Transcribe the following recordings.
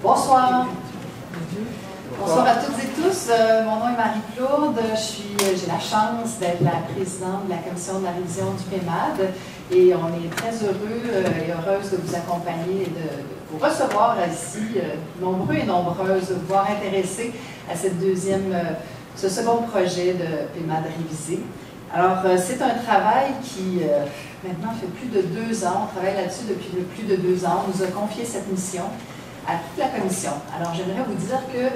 Bonsoir. Bonsoir à toutes et tous. Mon nom est Marie-Claude. J'ai la chance d'être la présidente de la commission de la révision du PEMAD et on est très heureux et heureuse de vous accompagner et de vous recevoir ici, nombreux et nombreuses, de vous voir intéressés à ce second projet de PEMAD révisé. Alors, c'est un travail qui, maintenant, fait plus de 2 ans. On travaille là-dessus depuis plus de 2 ans. On nous a confié cette mission à toute la commission. Alors, j'aimerais vous dire que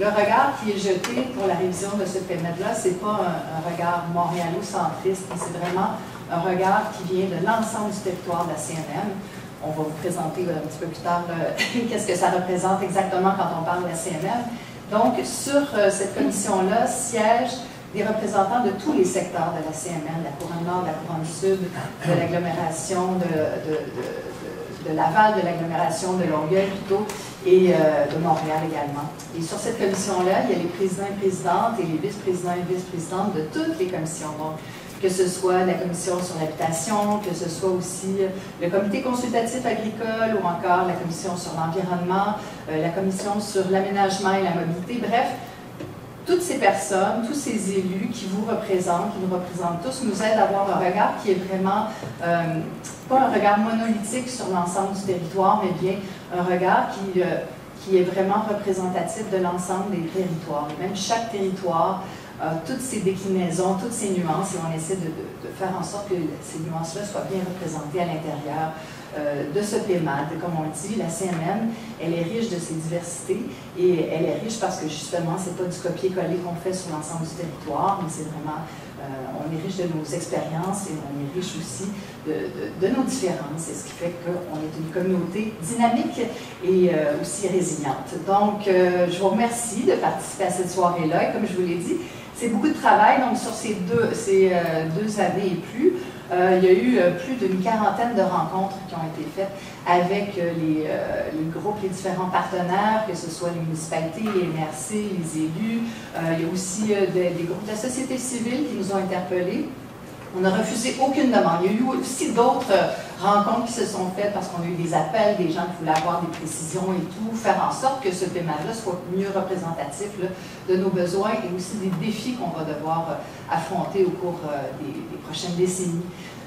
le regard qui est jeté pour la révision de ce PEMAD-là, ce n'est pas un regard montréalo-centriste, mais c'est vraiment un regard qui vient de l'ensemble du territoire de la CNM. On va vous présenter un petit peu plus tard qu'est-ce que ça représente exactement quand on parle de la CNM. Donc, sur cette commission-là siègent des représentants de tous les secteurs de la CNM, de la Couronne Nord, de la Couronne Sud, de l'agglomération de Laval, de l'agglomération de Longueuil plutôt, et de Montréal également. Et sur cette commission-là, il y a les présidents et présidentes et les vice-présidents et vice-présidentes de toutes les commissions. Donc, que ce soit la commission sur l'habitation, que ce soit aussi le comité consultatif agricole ou encore la commission sur l'environnement, la commission sur l'aménagement et la mobilité, bref, toutes ces personnes, tous ces élus qui vous représentent, qui nous représentent tous, nous aident à avoir un regard qui est vraiment, pas un regard monolithique sur l'ensemble du territoire, mais bien un regard qui est vraiment représentatif de l'ensemble des territoires. Et même chaque territoire a toutes ses déclinaisons, toutes ses nuances, et on essaie de faire en sorte que ces nuances-là soient bien représentées à l'intérieur de ce PEMAD. Comme on le dit, la CNM, elle est riche de ses diversités et elle est riche parce que justement, ce n'est pas du copier-coller qu'on fait sur l'ensemble du territoire, mais c'est vraiment, on est riche de nos expériences et on est riche aussi de nos différences. C'est ce qui fait qu'on est une communauté dynamique et aussi résiliente. Donc, je vous remercie de participer à cette soirée-là et comme je vous l'ai dit, c'est beaucoup de travail, donc sur ces deux années et plus, il y a eu plus d'une 40aine de rencontres qui ont été faites avec les groupes, les différents partenaires, que ce soit les municipalités, les MRC, les élus. Il y a aussi des groupes de la société civile qui nous ont interpellés. On n'a refusé aucune demande. Il y a eu aussi d'autres rencontres qui se sont faites parce qu'on a eu des appels, des gens qui voulaient avoir des précisions et tout, faire en sorte que ce PEMAD-là soit mieux représentatif là, de nos besoins et aussi des défis qu'on va devoir affronter au cours des prochaines décennies.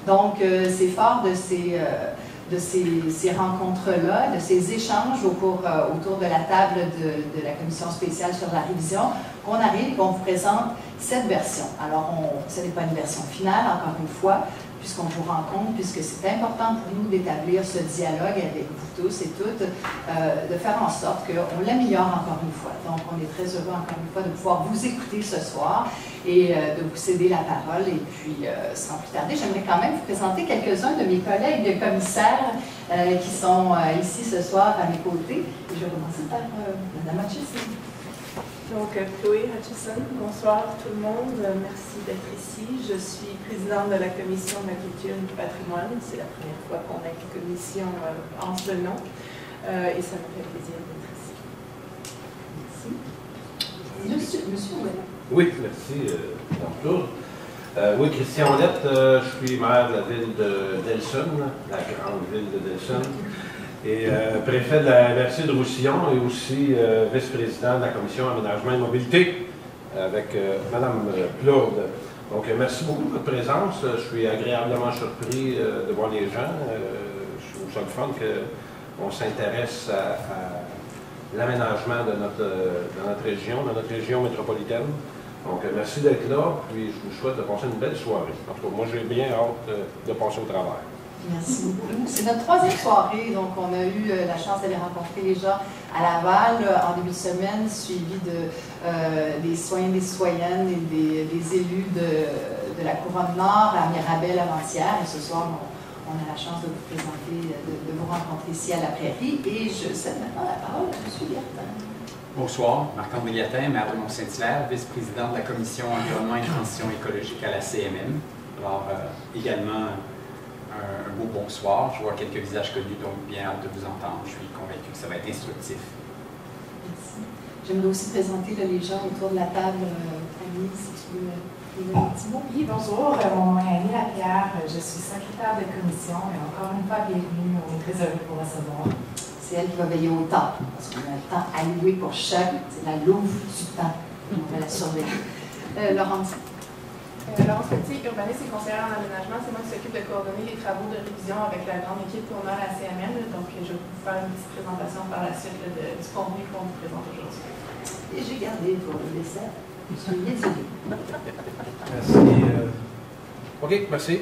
Donc, c'est fort de ces rencontres-là, de ces échanges autour de la table de la commission spéciale sur la révision, qu'on arrive et qu'on vous présente cette version. Alors, ce n'est pas une version finale, encore une fois, puisqu'on vous rencontre, puisque c'est important pour nous d'établir ce dialogue avec vous tous et toutes, de faire en sorte qu'on l'améliore encore une fois. Donc, on est très heureux encore une fois de pouvoir vous écouter ce soir et de vous céder la parole. Et puis, sans plus tarder, j'aimerais quand même vous présenter quelques-uns de mes collègues commissaires qui sont ici ce soir à mes côtés. Et je vais commencer par Mme Hutchison. Donc, Chloé Hutchison, bonsoir tout le monde, merci d'être ici. Je suis présidente de la commission de la culture et du patrimoine. C'est la première fois qu'on a une commission en ce nom et ça me fait plaisir d'être ici. Merci. Monsieur Ouellet. Oui, merci, Mme Claude. Oui, Christian Ouellet, je suis maire de la ville de Delson, la grande ville de Delson. Et préfet de la MRC de Roussillon et aussi vice-président de la commission aménagement et mobilité avec Mme Claude. Donc, merci beaucoup de votre présence. Je suis agréablement surpris de voir les gens. Je trouve ça le fun qu'on s'intéresse à l'aménagement de notre région métropolitaine. Donc, merci d'être là, puis je vous souhaite de passer une belle soirée. En tout cas, moi, j'ai bien hâte de passer au travail. Merci beaucoup. C'est notre 3e soirée, donc on a eu la chance d'aller rencontrer les gens à Laval en début de semaine, suivi des citoyens, des citoyennes et des élus de la Couronne Nord à Mirabel avant-hier. Et ce soir, on a la chance de vous présenter, de vous rencontrer ici à la Prairie. Et je cède maintenant la parole à M. Liertin. Bonsoir, Marc-André Liertin, maire de Mont-Saint-Hilaire, vice-président de la commission environnement et transition écologique à la CNM. Alors, également, un beau bonsoir. Je vois quelques visages connus, donc bien hâte de vous entendre. Je suis convaincu que ça va être instructif. Merci. J'aimerais aussi présenter les gens autour de la table. Annie, si tu veux dire un petit mot. Oui, bonjour. Mon nom est Annie Lapierre. Je suis secrétaire de commission et encore une fois, bienvenue. On est très heureux de vous recevoir. c'est elle qui va veiller au temps, parce qu'on a le temps alloué pour chaque, c'est la louve du temps, on va la surveiller. Laurence. Laurence Petit, urbaniste et conseillère en aménagement, c'est moi qui s'occupe de coordonner les travaux de révision avec la grande équipe qu'on a à la CMM, donc je vais vous faire une petite présentation par la suite du contenu qu'on vous présente aujourd'hui. Et j'ai gardé pour le dessert. Soyez désolés. Merci. OK, merci.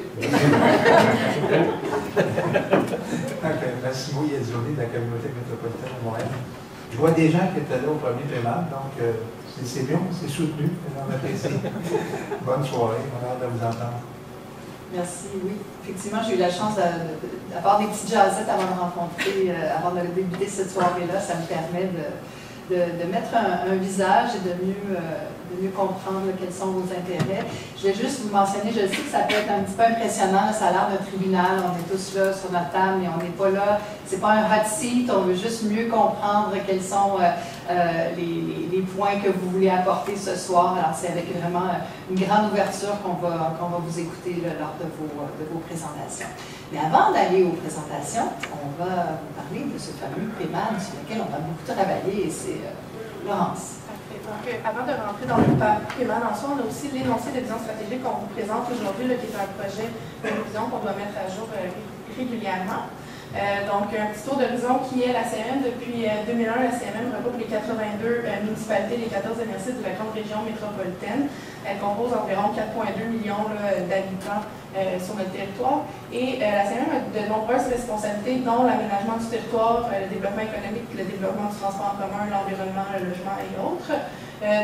Merci, Maud Yedzoli de la communauté métropolitaine de Montréal. Je vois des gens qui étaient là au premier paiement, donc c'est bien, c'est soutenu, on apprécie. Bonne soirée, on a hâte de vous entendre. Merci, oui. Effectivement, j'ai eu la chance d'avoir des petites jasettes avant de rencontrer, avant de débuter cette soirée-là. Ça me permet de mettre un visage et de mieux comprendre quels sont vos intérêts. Je vais juste vous mentionner, je sais que ça peut être un petit peu impressionnant, ça a l'air d'un tribunal, on est tous là sur notre table, mais on n'est pas là, c'est pas un hot seat, on veut juste mieux comprendre quels sont les points que vous voulez apporter ce soir. Alors c'est avec vraiment une grande ouverture qu'on va vous écouter là, lors de vos présentations. Mais avant d'aller aux présentations, on va vous parler de ce fameux PMAD sur lequel on a beaucoup travaillé, et c'est Laurence. Parfait. Donc, avant de rentrer dans le PMAD en soi, on a aussi l'énoncé de vision stratégique qu'on vous présente aujourd'hui, qui est un projet de révision qu'on doit mettre à jour régulièrement. Donc, un petit tour d'horizon qui est la CMM. Depuis 2001, la CMM regroupe les 82 municipalités, les 14 MRC de la grande région métropolitaine. Elle compose environ 4,2 millions d'habitants sur notre territoire. Et la CMM a de nombreuses responsabilités, dont l'aménagement du territoire, le développement économique, le développement du transport en commun, l'environnement, le logement et autres.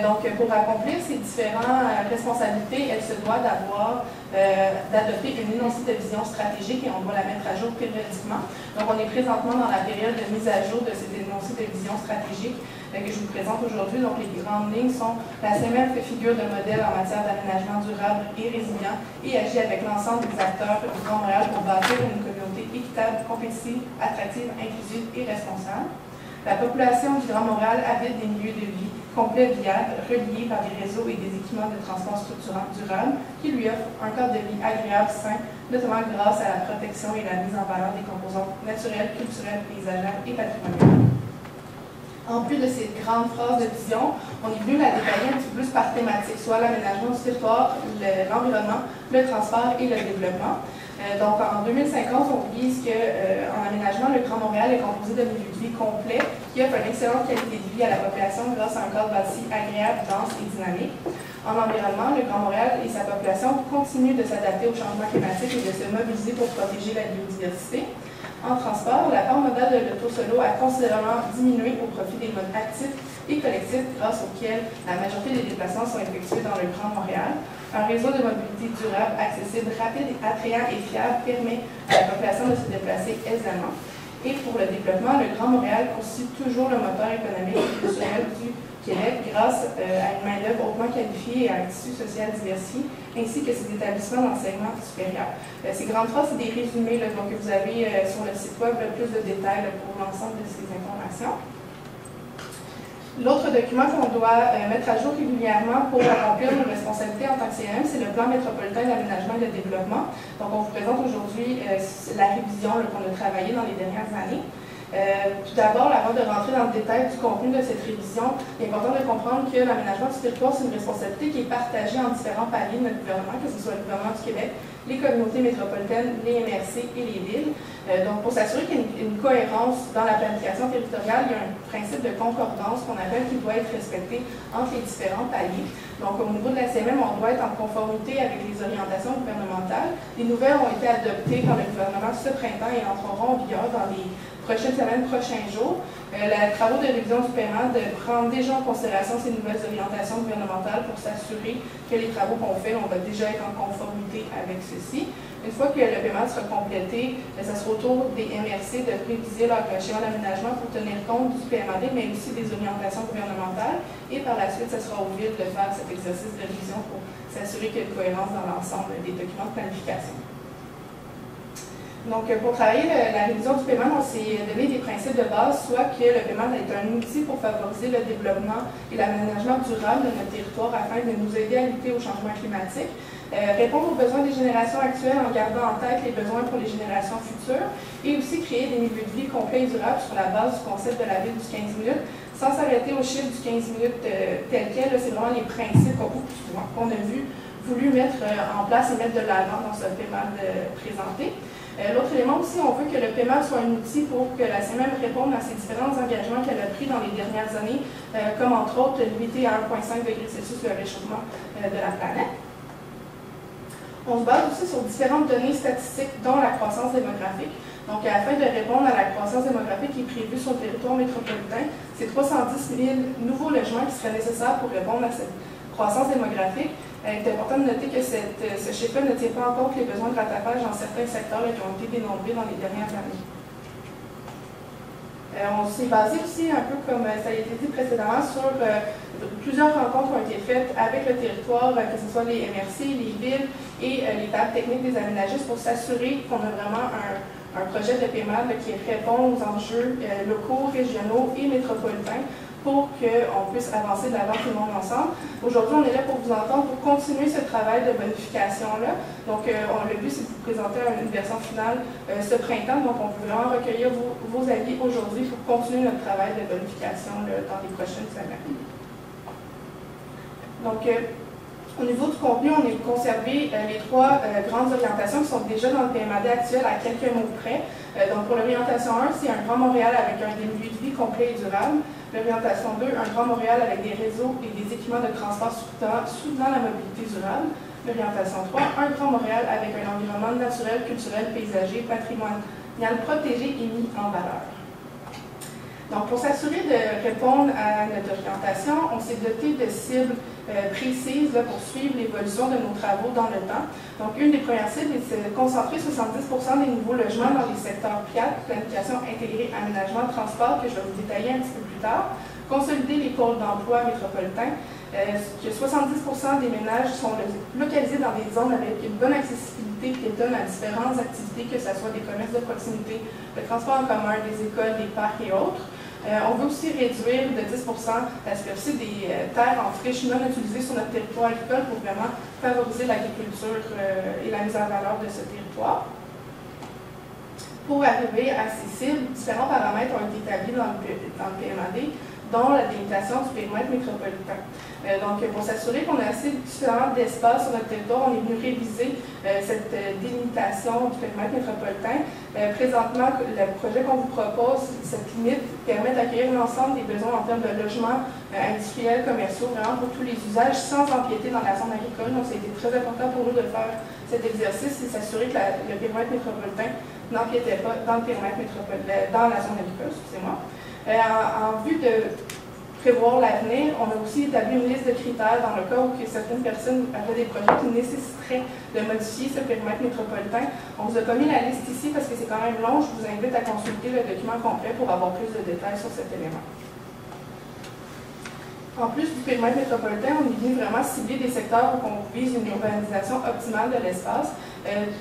Donc, pour accomplir ces différentes responsabilités, elle se doit d'adopter une énoncé de vision stratégique et on doit la mettre à jour périodiquement. Donc, on est présentement dans la période de mise à jour de cette énoncé de vision stratégique que je vous présente aujourd'hui. Donc, les grandes lignes sont la CMM fait figure de modèle en matière d'aménagement durable et résilient et agit avec l'ensemble des acteurs du Grand Montréal pour bâtir une communauté équitable, compétitive, attractive, inclusive et responsable. La population du Grand Montréal habite des milieux de vie complets, viables, reliés par des réseaux et des équipements de transport structurants durables qui lui offrent un cadre de vie agréable, sain, notamment grâce à la protection et la mise en valeur des composantes naturelles, culturelles, paysagères et patrimoniales. En plus de ces grandes phrases de vision, on est venu la détailler un petit peu plus par thématique, soit l'aménagement du territoire, l'environnement, le transport et le développement. Donc, en 2050, on vise qu'en aménagement, le Grand Montréal est composé de milieux de vie complets qui offrent une excellente qualité de vie à la population grâce à un cadre bâti agréable, dense et dynamique. En environnement, le Grand Montréal et sa population continuent de s'adapter au changement climatique et de se mobiliser pour protéger la biodiversité. En transport, la part modale de l'auto-solo a considérablement diminué au profit des modes actifs et collectifs grâce auxquels la majorité des déplacements sont effectués dans le Grand Montréal. Un réseau de mobilité durable, accessible, rapide, attrayant et fiable permet à la population de se déplacer aisément. Et pour le développement, le Grand Montréal constitue toujours le moteur économique et culturel du Québec grâce à une main-d'œuvre hautement qualifiée et à un tissu social diversifié, ainsi que ses établissements d'enseignement supérieur. Ces grandes phrases, c'est des résumés, donc vous avez sur le site web plus de détails pour l'ensemble de ces informations. L'autre document qu'on doit mettre à jour régulièrement pour accomplir nos responsabilités en tant que CMM, c'est le plan métropolitain d'aménagement et de développement. Donc, on vous présente aujourd'hui la révision qu'on a travaillé dans les dernières années. Tout d'abord, avant de rentrer dans le détail du contenu de cette révision, il est important de comprendre que l'aménagement du territoire, c'est une responsabilité qui est partagée en différents paliers de notre gouvernement, que ce soit le gouvernement du Québec, les communautés métropolitaines, les MRC et les villes. Donc, pour s'assurer qu'il y ait une cohérence dans la planification territoriale, il y a un principe de concordance qu'on appelle qui doit être respecté entre les différents paliers. Donc, au niveau de la CMM, on doit être en conformité avec les orientations gouvernementales. Les nouvelles ont été adoptées par le gouvernement ce printemps et entreront en vigueur dans les prochaines semaines, prochains jours. Les travaux de révision du paiement de prendre déjà en considération ces nouvelles orientations gouvernementales pour s'assurer que les travaux qu'on fait, on va déjà être en conformité avec ceci. Une fois que le paiement sera complété, ça sera au tour des MRC de réviser leur schéma d'aménagement pour tenir compte du PMAD, mais aussi des orientations gouvernementales. Et par la suite, ce sera aux villes de faire cet exercice de révision pour s'assurer qu'il y a une cohérence dans l'ensemble des documents de planification. Donc, pour travailler la révision du paiement, on s'est donné des principes de base, soit que le paiement est un outil pour favoriser le développement et l'aménagement durable de notre territoire afin de nous aider à lutter au changement climatique. répondre aux besoins des générations actuelles en gardant en tête les besoins pour les générations futures, et aussi créer des milieux de vie complets et durables sur la base du concept de la ville du 15 minutes, sans s'arrêter au chiffre du 15 minutes tel quel. C'est vraiment les principes qu'on a voulu mettre en place et mettre de l'avant dans ce PMAD présenté. L'autre élément aussi, on veut que le PMAD soit un outil pour que la CMM réponde à ses différents engagements qu'elle a pris dans les dernières années, comme entre autres limiter à 1,5 degrés Celsius le réchauffement de la planète. On se base aussi sur différentes données statistiques, dont la croissance démographique. Donc, afin de répondre à la croissance démographique qui est prévue sur le territoire métropolitain, c'est 310 000 nouveaux logements qui seraient nécessaires pour répondre à cette croissance démographique. Il est important de noter que ce chiffre ne tient pas en compte les besoins de rattrapage dans certains secteurs qui ont été dénombrés dans les dernières années. On s'est basé aussi, un peu comme ça a été dit précédemment, sur plusieurs rencontres qui ont été faites avec le territoire, que ce soit les MRC, les villes et les tables techniques des aménagistes, pour s'assurer qu'on a vraiment un projet de PMAD qui répond aux enjeux locaux, régionaux et métropolitains, pour qu'on puisse avancer de l'avant tout le monde ensemble. Aujourd'hui, on est là pour vous entendre, pour continuer ce travail de bonification-là. Donc, le but, c'est de vous présenter une version finale ce printemps. Donc, on peut vraiment recueillir vos avis aujourd'hui pour continuer notre travail de bonification dans les prochaines semaines. Donc, au niveau du contenu, on a conservé les trois grandes orientations qui sont déjà dans le PMAD actuel à quelques mots près. Donc, pour l'orientation 1, c'est un Grand Montréal avec un milieu de vie complet et durable. L'orientation 2, un Grand Montréal avec des réseaux et des équipements de transport soutenant la mobilité durable. L'orientation 3, un Grand Montréal avec un environnement naturel, culturel, paysager, patrimonial protégé et mis en valeur. Donc, pour s'assurer de répondre à notre orientation, on s'est doté de cibles précises pour suivre l'évolution de nos travaux dans le temps. Donc, une des premières cibles est de concentrer 70% des nouveaux logements dans les secteurs PIAT, planification intégrée, aménagement, transport, que je vais vous détailler un petit peu plus tard. Consolider les pôles d'emploi métropolitains, que 70% des ménages sont localisés dans des zones avec une bonne accessibilité piétonne à différentes activités, que ce soit des commerces de proximité, le transport en commun, des écoles, des parcs et autres. On veut aussi réduire de 10% la superficie des terres en friche non utilisées sur notre territoire agricole pour vraiment favoriser l'agriculture et la mise en valeur de ce territoire. Pour arriver à ces cibles, différents paramètres ont été établis dans le PMAD, dont la délimitation du périmètre métropolitain. Donc, pour s'assurer qu'on a assez suffisamment d'espace sur notre territoire, on est venu réviser cette délimitation du périmètre métropolitain. Présentement, le projet qu'on vous propose, cette limite, permet d'accueillir l'ensemble des besoins en termes de logements industriels, commerciaux, vraiment pour tous les usages, sans empiéter dans la zone agricole. Donc, ça a été très important pour nous de faire cet exercice et s'assurer que le périmètre métropolitain n'empiétait pas dans le périmètre métropolitain, dans la zone agricole, excusez-moi. En vue de prévoir l'avenir, on a aussi établi une liste de critères dans le cas où certaines personnes avaient des projets qui nécessiteraient de modifier ce périmètre métropolitain. On ne vous a pas mis la liste ici parce que c'est quand même long. Je vous invite à consulter le document complet pour avoir plus de détails sur cet élément. En plus du périmètre métropolitain, on est venu vraiment cibler des secteurs où on vise une urbanisation optimale de l'espace,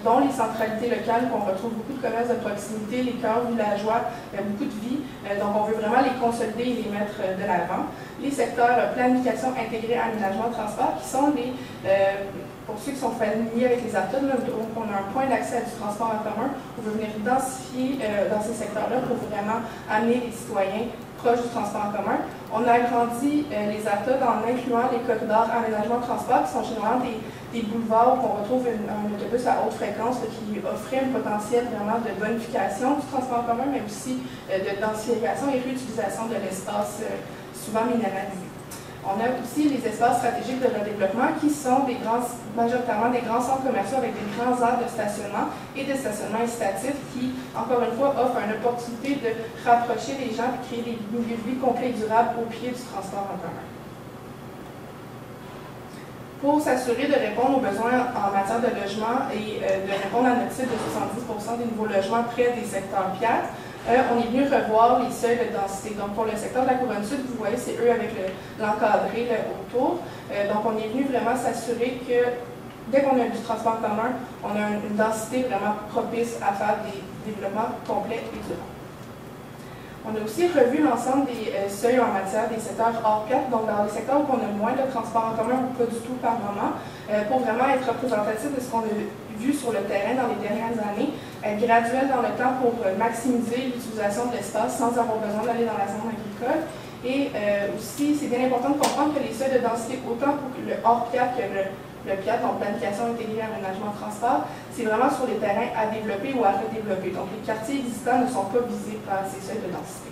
dont les centralités locales, où on retrouve beaucoup de commerces de proximité, les cœurs villageois, beaucoup de vie. Donc, on veut vraiment les consolider et les mettre de l'avant. Les secteurs planification intégrée, aménagement, transport, qui sont des, pour ceux qui sont familiers avec les ARTOD, on a un point d'accès à du transport en commun. On veut venir densifier dans ces secteurs-là pour vraiment amener les citoyens proches du transport en commun. On a agrandi les ARTOD en incluant les corridors aménagement-transport, qui sont généralement des boulevards où on retrouve un autobus à haute fréquence qui offrait un potentiel vraiment de bonification du transport en commun, mais aussi de densification et réutilisation de l'espace souvent minéralisé. On a aussi les espaces stratégiques de redéveloppement qui sont majoritairement des grands centres commerciaux avec des grands aires de stationnement et de stationnement incitatif qui, encore une fois, offrent une opportunité de rapprocher les gens et créer des milieux de vie complets et durables au pied du transport en commun. Pour s'assurer de répondre aux besoins en matière de logement et de répondre à notre cible de 70% des nouveaux logements près des secteurs PIAT, on est venu revoir les seuils de densité. Donc, pour le secteur de la Couronne Sud, vous voyez, c'est eux avec l'encadré autour. Donc, on est venu vraiment s'assurer que dès qu'on a du transport en commun, on a une densité vraiment propice à faire des développements complets et durables. On a aussi revu l'ensemble des seuils en matière des secteurs hors CAP, donc dans les secteurs où on a moins de transport en commun ou pas du tout par moment, pour vraiment être représentatif de ce qu'on a vu sur le terrain dans les dernières années, graduel dans le temps pour maximiser l'utilisation de l'espace sans avoir besoin d'aller dans la zone agricole. Et aussi, c'est bien important de comprendre que les seuils de densité, autant pour le hors CAP que le PIAT, donc planification intégrée aménagement transport, c'est vraiment sur les terrains à développer ou à redévelopper. Donc les quartiers existants ne sont pas visés par ces seuils de densité.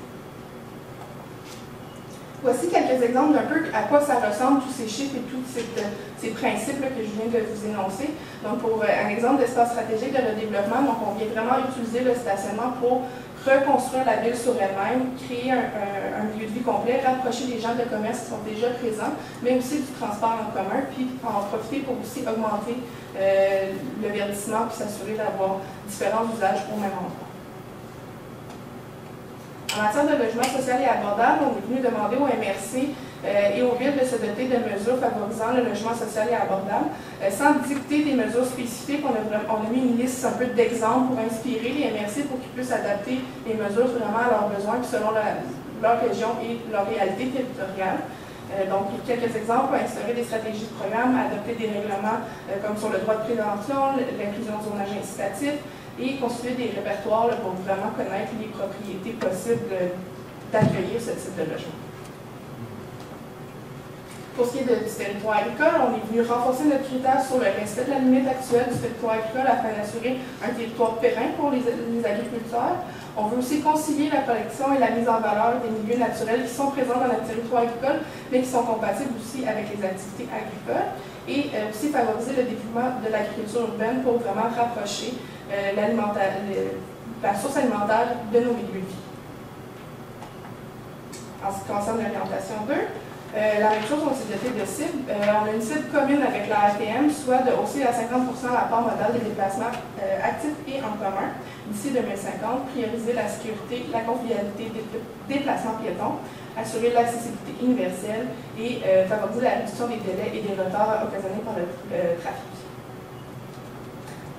Voici quelques exemples d'un peu à quoi ça ressemble, tous ces chiffres et tous ces principes que je viens de vous énoncer. Donc pour un exemple d'espace stratégique de redéveloppement, donc on vient vraiment utiliser le stationnement pour reconstruire la ville sur elle-même, créer un milieu de vie complet, rapprocher les gens de commerce qui sont déjà présents, mais aussi du transport en commun, puis en profiter pour aussi augmenter le verdissement puis s'assurer d'avoir différents usages au même endroit. En matière de logement social et abordable, on est venu demander au MRC et aux villes de se doter de mesures favorisant le logement social et abordable. Sans dicter des mesures spécifiques, on a mis une liste un peu d'exemples pour inspirer les MRC pour qu'ils puissent adapter les mesures vraiment à leurs besoins selon leur région et leur réalité territoriale. Donc, quelques exemples, instaurer des stratégies de programme, adopter des règlements comme sur le droit de prévention, l'inclusion de zonage incitatif, et constituer des répertoires là, pour vraiment connaître les propriétés possibles d'accueillir ce type de logement. Pour ce qui est du territoire agricole, on est venu renforcer notre critère sur le respect de la limite actuelle du territoire agricole afin d'assurer un territoire périn pour les agriculteurs. On veut aussi concilier la protection et la mise en valeur des milieux naturels qui sont présents dans notre territoire agricole, mais qui sont compatibles aussi avec les activités agricoles, et aussi favoriser le développement de l'agriculture urbaine pour vraiment rapprocher la source alimentaire de nos milieux de vie. En ce qui concerne l'orientation 2, la même chose, on s'est doté de cibles. On a une cible commune avec la ATM, soit de hausser à 50% la part modale des déplacements actifs et en commun d'ici 2050, prioriser la sécurité, la convivialité des déplacements piétons, assurer l'accessibilité universelle et favoriser la réduction des délais et des retards occasionnés par le trafic.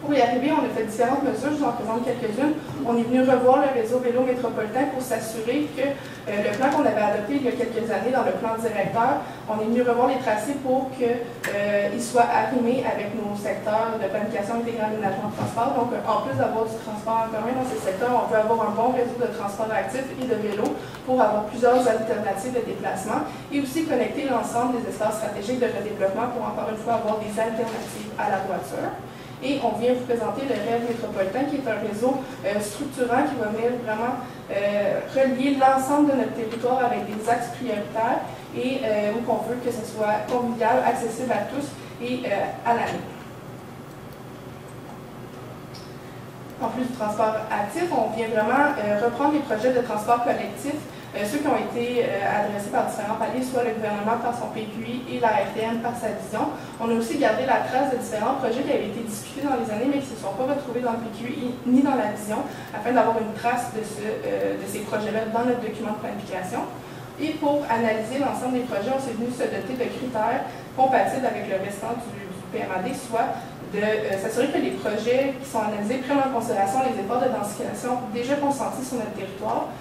Pour y arriver, on a fait différentes mesures, je vous en présente quelques-unes. On est venu revoir le réseau vélo métropolitain pour s'assurer que le plan qu'on avait adopté il y a quelques années dans le plan directeur, on est venu revoir les tracés pour qu'ils soient arrimés avec nos secteurs de planification intégrée aménagement de transport. Donc, en plus d'avoir du transport en commun dans ces secteurs, on veut avoir un bon réseau de transport actif et de vélo pour avoir plusieurs alternatives de déplacement et aussi connecter l'ensemble des espaces stratégiques de redéveloppement pour encore une fois avoir des alternatives à la voiture. Et on vient vous présenter le rêve métropolitain, qui est un réseau structurant qui va venir vraiment relier l'ensemble de notre territoire avec des axes prioritaires et où on veut que ce soit convivial, accessible à tous et à l'année. En plus du transport actif, on vient vraiment reprendre les projets de transport collectif, ceux qui ont été adressés par différents paliers, soit le gouvernement par son PQI et la RTM par sa vision. On a aussi gardé la trace de différents projets qui avaient été discutés dans les années, mais qui ne se sont pas retrouvés dans le PQI ni dans la vision, afin d'avoir une trace de ces projets-là dans notre document de planification. Et pour analyser l'ensemble des projets, on s'est venu se doter de critères compatibles avec le restant du PMAD, soit de s'assurer que les projets qui sont analysés prennent en considération les efforts de densification déjà consentis sur notre territoire,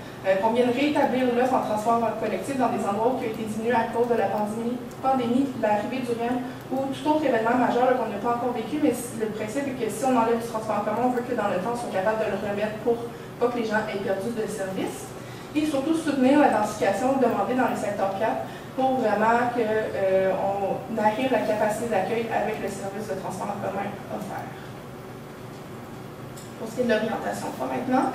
qu'on vienne rétablir l'offre en transport collectif dans des endroits qui ont été diminués à cause de la pandémie, l'arrivée du REM ou tout autre événement majeur qu'on n'a pas encore vécu, mais le principe est que si on enlève du transport en commun, on veut que dans le temps, on soit capable de le remettre pour pas que les gens aient perdu de service. Et surtout soutenir la densification demandée dans les secteurs 4 pour vraiment qu'on arrive à la capacité d'accueil avec le service de transport en commun offert. Pour ce qui est de l'orientation 3 maintenant,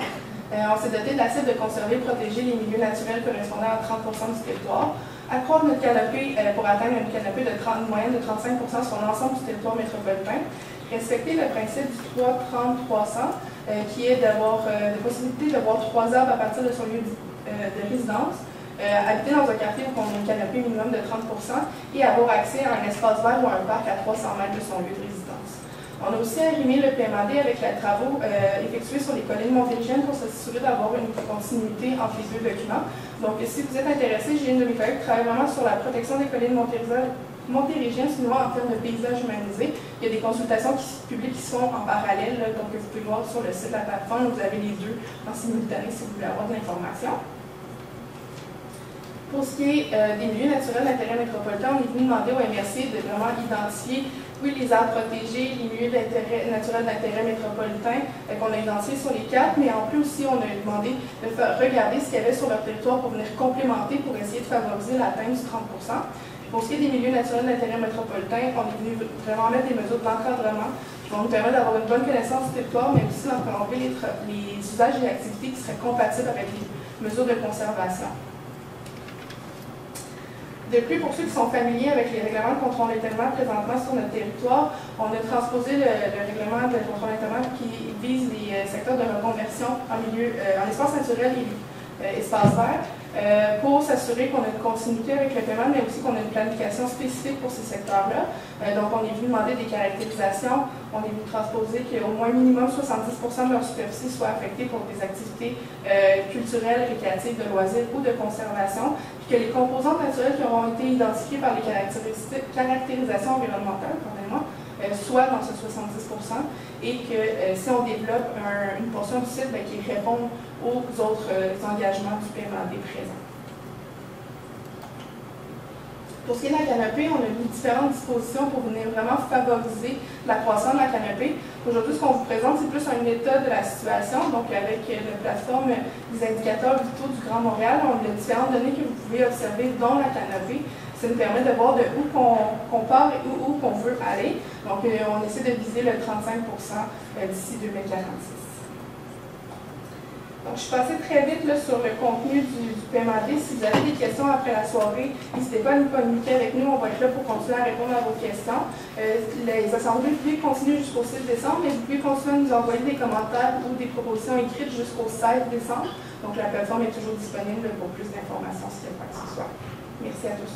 on s'est doté de la cible de conserver et protéger les milieux naturels correspondant à 30% du territoire, accroître notre canopée pour atteindre une canopée de moyenne de 35% sur l'ensemble du territoire métropolitain, respecter le principe du 3-30-300, qui est d'avoir la possibilité de voir 3 arbres à partir de son lieu de résidence, habiter dans un quartier où on a une canopée minimum de 30% et avoir accès à un espace vert ou à un parc à 300 mètres de son lieu de résidence. On a aussi arrimé le PMAD avec les travaux effectués sur les collines montérégiennes pour s'assurer d'avoir une continuité entre les deux documents. Donc, si vous êtes intéressé, j'ai une de mes collègues qui travaille vraiment sur la protection des collines montérégiennes, sinon en termes de paysage humanisé. Il y a des consultations publiques qui sont en parallèle, donc vous pouvez voir sur le site de la plateforme, vous avez les deux en simultané si vous voulez avoir de l'information. Pour ce qui est des milieux naturels d'intérêt métropolitain, on est venu demander au MRC de vraiment identifier, oui, les aires protégées, les milieux naturels d'intérêt métropolitain qu'on a identifiés sur les 4, mais en plus aussi, on a demandé de regarder ce qu'il y avait sur leur territoire pour venir complémenter, pour essayer de favoriser l'atteinte du 30 %. Pour ce qui est des milieux naturels d'intérêt métropolitain, on est venu vraiment mettre des mesures d'encadrement qui vont nous permettre d'avoir une bonne connaissance du territoire, mais aussi d'encadrer les usages et activités qui seraient compatibles avec les mesures de conservation. De plus, pour ceux qui sont familiers avec les règlements de contrôle d'étalement présentement sur notre territoire, on a transposé le règlement de contrôle d'étalement qui vise les secteurs de reconversion en espace naturel et espace vert pour s'assurer qu'on a une continuité avec le paiement, mais aussi qu'on a une planification spécifique pour ces secteurs-là. Donc, on est venu demander des caractérisations, on est venu transposer qu'au moins minimum 70 % de leur superficie soit affectée pour des activités culturelles, récréatives, de loisirs ou de conservation, puis que les composantes naturelles qui auront été identifiées par les caractérisations environnementales, soit dans ce 70 % et que si on développe une portion du site qui répond aux autres engagements du PMAD présent. Pour ce qui est de la canopée, on a mis différentes dispositions pour venir vraiment favoriser la croissance de la canopée. Aujourd'hui, ce qu'on vous présente, c'est plus un état de la situation, donc avec la plateforme des indicateurs vitaux du Grand Montréal, on a différentes données que vous pouvez observer dans la canopée. Ça nous permet de voir de où qu'on part et où qu'on veut aller. Donc, on essaie de viser le 35 % d'ici 2046. Donc, je suis passée très vite là, sur le contenu du PMAD. Si vous avez des questions après la soirée, n'hésitez pas à nous communiquer avec nous. On va être là pour continuer à répondre à vos questions. Les assemblées, vous pouvez continuer jusqu'au 6 décembre, mais vous pouvez continuer à nous envoyer des commentaires ou des propositions écrites jusqu'au 16 décembre. Donc, la plateforme est toujours disponible pour plus d'informations s'il y a quoi que ce soit. Merci à tous.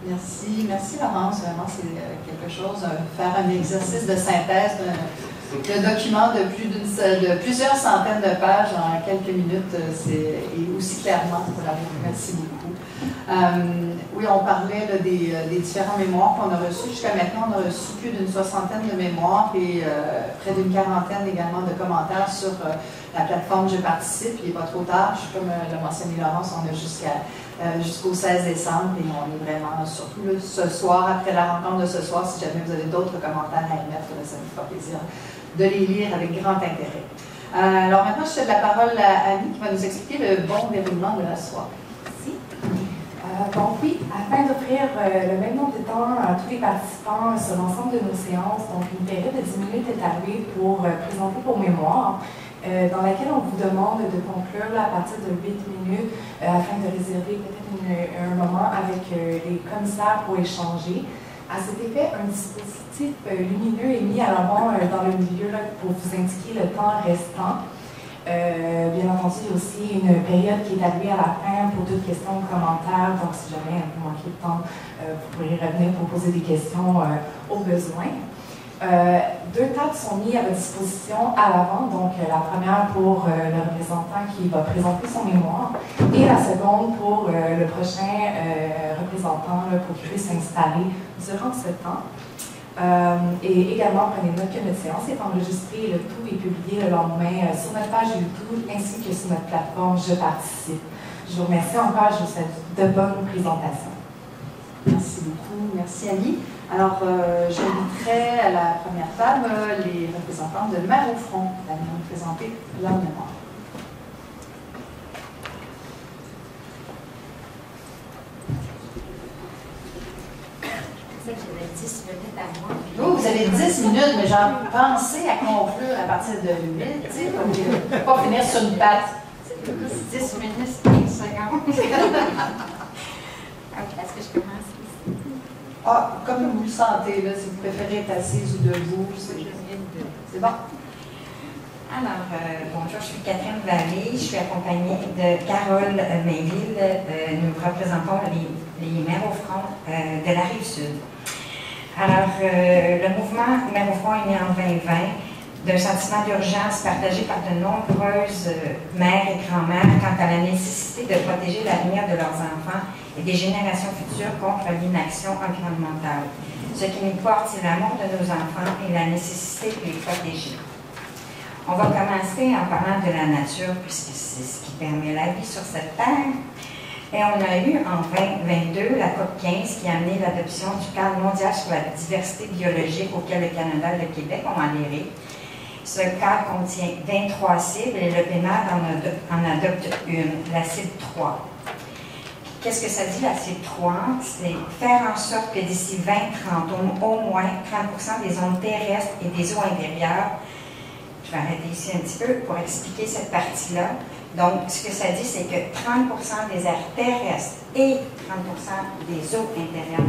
Merci Laurence. Vraiment, c'est quelque chose, faire un exercice de synthèse d'un document de plusieurs centaines de pages en quelques minutes, et aussi clairement. Merci beaucoup. Oui, on parlait là, des différents mémoires qu'on a reçus. Jusqu'à maintenant, on a reçu plus d'une soixantaine de mémoires et près d'une quarantaine également de commentaires sur la plateforme Je participe. Il n'est pas trop tard. Comme l'a mentionné Laurence, on a jusqu'au 16 décembre et on est vraiment, surtout là, ce soir, après la rencontre de ce soir, si jamais vous avez d'autres commentaires à émettre, ça nous fera plaisir de les lire avec grand intérêt. Alors maintenant, je cède la parole à Annie qui va nous expliquer le bon déroulement de la soirée. Merci. Donc oui, afin d'offrir le même nombre de temps à tous les participants sur l'ensemble de nos séances, donc une période de 10 minutes est allouée pour présenter vos mémoires, dans laquelle on vous demande de conclure là, à partir de 8 minutes afin de réserver peut-être un moment avec les commissaires pour échanger. À cet effet, un dispositif lumineux est mis à l'avant dans le milieu là, pour vous indiquer le temps restant. Bien entendu, il y a aussi une période qui est allouée à la fin pour toutes questions ou commentaires. Donc, si jamais vous manquez de temps, vous pourrez revenir pour poser des questions au besoin. 2 tables sont mises à votre disposition à l'avant. Donc, la première pour le représentant qui va présenter son mémoire et la seconde pour le prochain représentant là, pour qu'il puisse s'installer durant ce temps. Et également, prenez note que notre séance est enregistrée et le tout est publié le lendemain sur notre page YouTube ainsi que sur notre plateforme Je participe. Je vous remercie encore, je vous souhaite de bonnes présentations. Merci beaucoup. Merci Annie. Alors, j'inviterai à la première table les représentants de Mer au Front à nous présenter leur mémoire. Oh, vous avez 10 minutes, mais genre, pensez à conclure à partir de 8, tu sais, donc ne pas finir sur une patte. 10 minutes, 15 secondes. Ok, est-ce que je commence ici? Ah, comme vous le sentez, là, si vous préférez être assise ou debout, c'est bon. Alors, bonjour, je suis Catherine Vallée, je suis accompagnée de Carole Mainville. Nous représentons les Mères au Front de la Rive-Sud. Alors, le mouvement Mères au Front est né en 2020 d'un sentiment d'urgence partagé par de nombreuses mères et grands-mères quant à la nécessité de protéger l'avenir de leurs enfants et des générations futures contre l'inaction environnementale. Ce qui nous porte, c'est l'amour de nos enfants et la nécessité de les protéger. On va commencer en parlant de la nature, puisque c'est ce qui permet la vie sur cette terre. Et on a eu en 2022 la COP 15 qui a amené l'adoption du cadre mondial sur la diversité biologique auquel le Canada et le Québec ont adhéré. Ce cadre contient 23 cibles et le PEMAD en adopte une, la cible 3. Qu'est-ce que ça dit, la cible 3? C'est faire en sorte que d'ici 2030, au moins 30% des zones terrestres et des eaux intérieures, je vais arrêter ici un petit peu pour expliquer cette partie-là. Donc, ce que ça dit, c'est que 30% des aires terrestres et 30% des eaux intérieures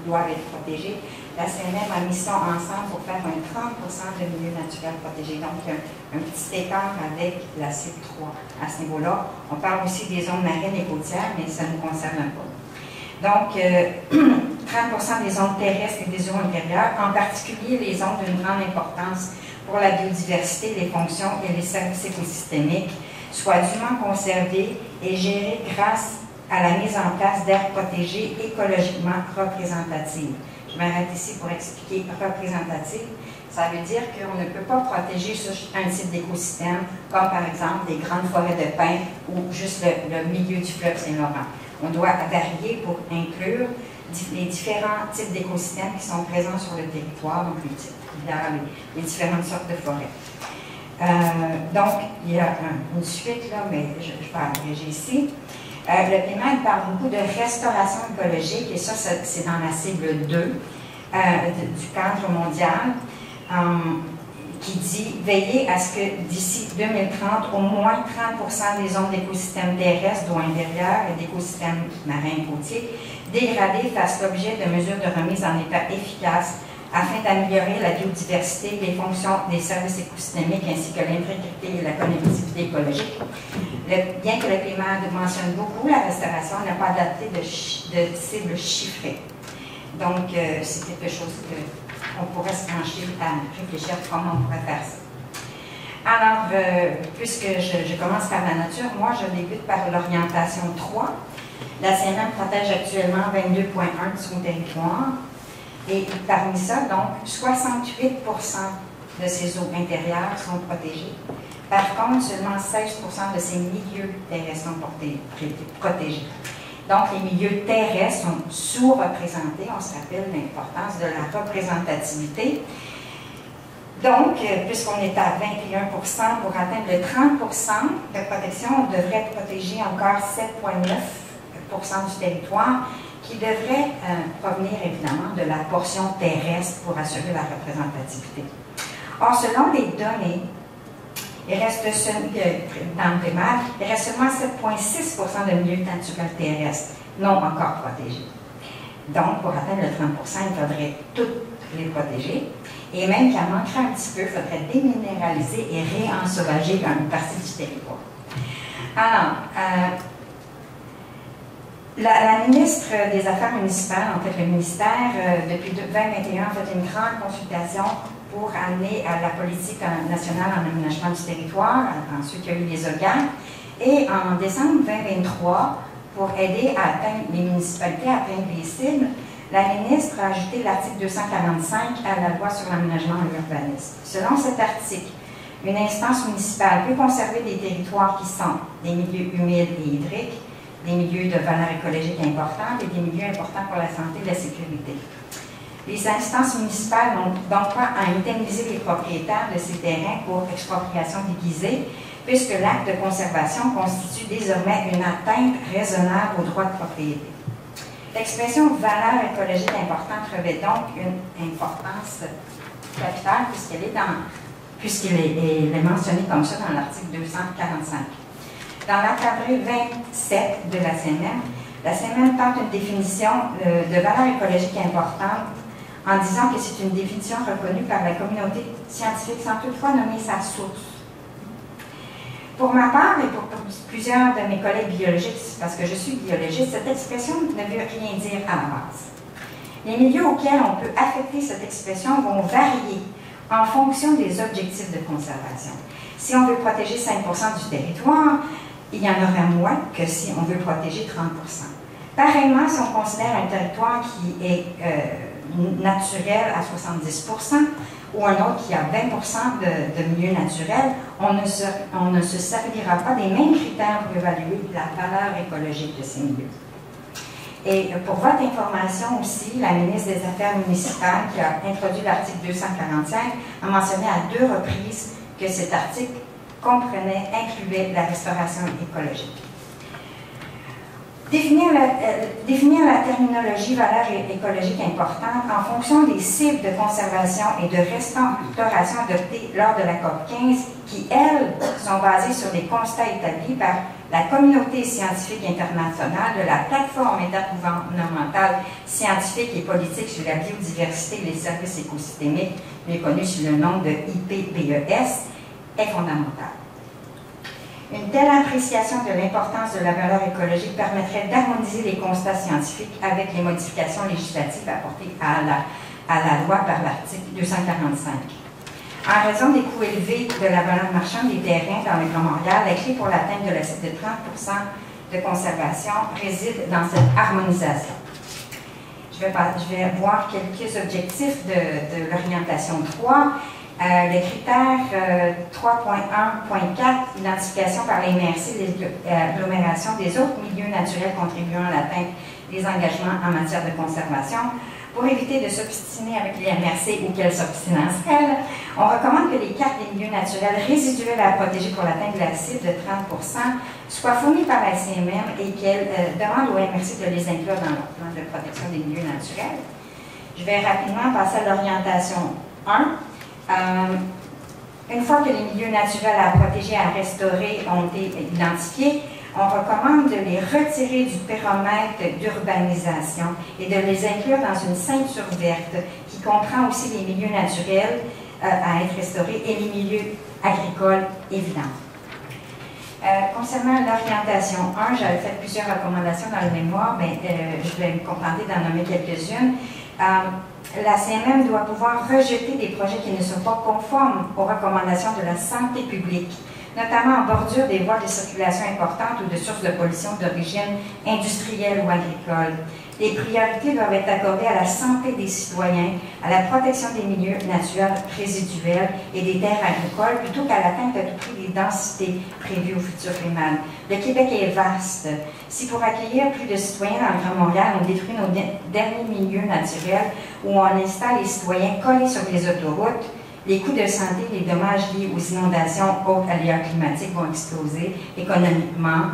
doivent être protégées. La CNM a mis ça ensemble pour faire un 30% de milieu naturel protégé. Donc, un petit écart avec la cible 3 à ce niveau-là. On parle aussi des zones marines et côtières, mais ça ne nous concerne pas. Donc, 30% des zones terrestres et des eaux intérieures, en particulier les zones d'une grande importance pour la biodiversité, les fonctions et les services écosystémiques, soient dûment conservées et gérées grâce à la mise en place d'aires protégées écologiquement représentatives. Je m'arrête ici pour expliquer représentative. Ça veut dire qu'on ne peut pas protéger un type d'écosystème, comme par exemple des grandes forêts de pins ou juste le milieu du fleuve Saint-Laurent. On doit varier pour inclure les différents types d'écosystèmes qui sont présents sur le territoire, donc les différentes sortes de forêts. Donc, il y a une suite là, mais je vais abréger ici. Le PEMAD parle beaucoup de restauration écologique, et ça c'est dans la cible 2 du cadre mondial, qui dit veiller à ce que d'ici 2030, au moins 30% des zones d'écosystèmes terrestres, d'eau intérieure et d'écosystèmes marins et côtiers dégradés fassent l'objet de mesures de remise en état efficaces afin d'améliorer la biodiversité, les fonctions des services écosystémiques ainsi que l'intégrité et la connectivité écologique. Bien que le PEMAD mentionne beaucoup la restauration, on n'a pas adapté de cible chiffrée. Donc, c'est quelque chose qu'on pourrait se pencher à réfléchir comment on pourrait faire ça. Alors, puisque je commence par la nature, moi, je débute par l'orientation 3. La CNM protège actuellement 22,1 de son territoire. Et parmi ça, donc, 68% de ces eaux intérieures sont protégées. Par contre, seulement 16% de ces milieux terrestres sont protégés. Donc, les milieux terrestres sont sous-représentés. On se rappelle l'importance de la représentativité. Donc, puisqu'on est à 21%, pour atteindre le 30% de protection, on devrait protéger encore 7,9% du territoire, qui devrait provenir évidemment de la portion terrestre pour assurer la représentativité. Or, selon les données, il reste dans le PEMAD, il reste seulement 7,6% de milieux naturels terrestres non encore protégés. Donc, pour atteindre le 30%, il faudrait toutes les protéger. Et même qu'il en manquerait un petit peu, il faudrait déminéraliser et réensauvager une partie du territoire. Alors, la ministre des Affaires municipales, en fait le ministère, depuis 2021, a fait une grande consultation pour amener à la politique nationale en aménagement du territoire. Ensuite, il y a eu les organes. Et en décembre 2023, pour aider à atteindre les municipalités, à atteindre les cibles, la ministre a ajouté l'article 245 à la loi sur l'aménagement et l'urbanisme. Selon cet article, une instance municipale peut conserver des territoires qui sont des milieux humides et hydriques, des milieux de valeur écologique importante et des milieux importants pour la santé et la sécurité. Les instances municipales n'ont donc pas à indemniser les propriétaires de ces terrains pour expropriation déguisée, puisque l'acte de conservation constitue désormais une atteinte raisonnable aux droits de propriété. L'expression valeur écologique importante revêt donc une importance capitale puisqu'il est mentionné comme ça dans l'article 245. Dans l'encadré 27 de la CNM tente une définition de valeur écologique importante en disant que c'est une définition reconnue par la communauté scientifique sans toutefois nommer sa source. Pour ma part et pour plusieurs de mes collègues biologistes, parce que je suis biologiste, cette expression ne veut rien dire à la base. Les milieux auxquels on peut affecter cette expression vont varier en fonction des objectifs de conservation. Si on veut protéger 5% du territoire, il y en aura moins que si on veut protéger 30%. Pareillement, si on considère un territoire qui est naturel à 70%, ou un autre qui a 20% de milieu naturel, on ne se servira pas des mêmes critères pour évaluer la valeur écologique de ces milieux. Et pour votre information aussi, la ministre des Affaires municipales, qui a introduit l'article 245, a mentionné à 2 reprises que cet article incluait la restauration écologique. Définir la terminologie valeur écologique importante en fonction des cibles de conservation et de restauration adoptées lors de la COP 15, qui, elles, sont basées sur des constats établis par la communauté scientifique internationale de la plateforme intergouvernementale scientifique et politique sur la biodiversité et les services écosystémiques, mieux connu sous le nom de IPBES, est fondamentale. Une telle appréciation de l'importance de la valeur écologique permettrait d'harmoniser les constats scientifiques avec les modifications législatives apportées à la loi par l'article 245. En raison des coûts élevés de la valeur marchande des terrains dans le Grand Montréal, la clé pour l'atteinte de la cible de 30% de conservation réside dans cette harmonisation. Je vais voir quelques objectifs de l'orientation 3. Le critère 3.1.4, identification par les MRC des agglomérations des autres milieux naturels contribuant à l'atteinte des engagements en matière de conservation. Pour éviter de s'obstiner avec les MRC ou qu'elles s'obstineraient, on recommande que les cartes des milieux naturels résiduels à protéger pour l'atteinte de la cible de 30% soient fournies par la CMM et qu'elles demandent aux MRC de les inclure dans leur plan de protection des milieux naturels. Je vais rapidement passer à l'orientation 1. Une fois que les milieux naturels à protéger, à restaurer ont été identifiés, on recommande de les retirer du périmètre d'urbanisation et de les inclure dans une ceinture verte qui comprend aussi les milieux naturels à être restaurés et les milieux agricoles évidents. Concernant l'orientation 1, j'avais fait plusieurs recommandations dans le mémoire, mais je vais me contenter d'en nommer quelques-unes. La CMM doit pouvoir rejeter des projets qui ne sont pas conformes aux recommandations de la santé publique, notamment en bordure des voies de circulation importantes ou de sources de pollution d'origine industrielle ou agricole. Les priorités doivent être accordées à la santé des citoyens, à la protection des milieux naturels résiduels et des terres agricoles, plutôt qu'à l'atteinte à tout prix des densités prévues au futur PEMAD. Le Québec est vaste. Si pour accueillir plus de citoyens dans le Grand Montréal, on détruit nos derniers milieux naturels ou on installe les citoyens collés sur les autoroutes, les coûts de santé, les dommages liés aux inondations, autres aléas climatiques vont exploser. Économiquement,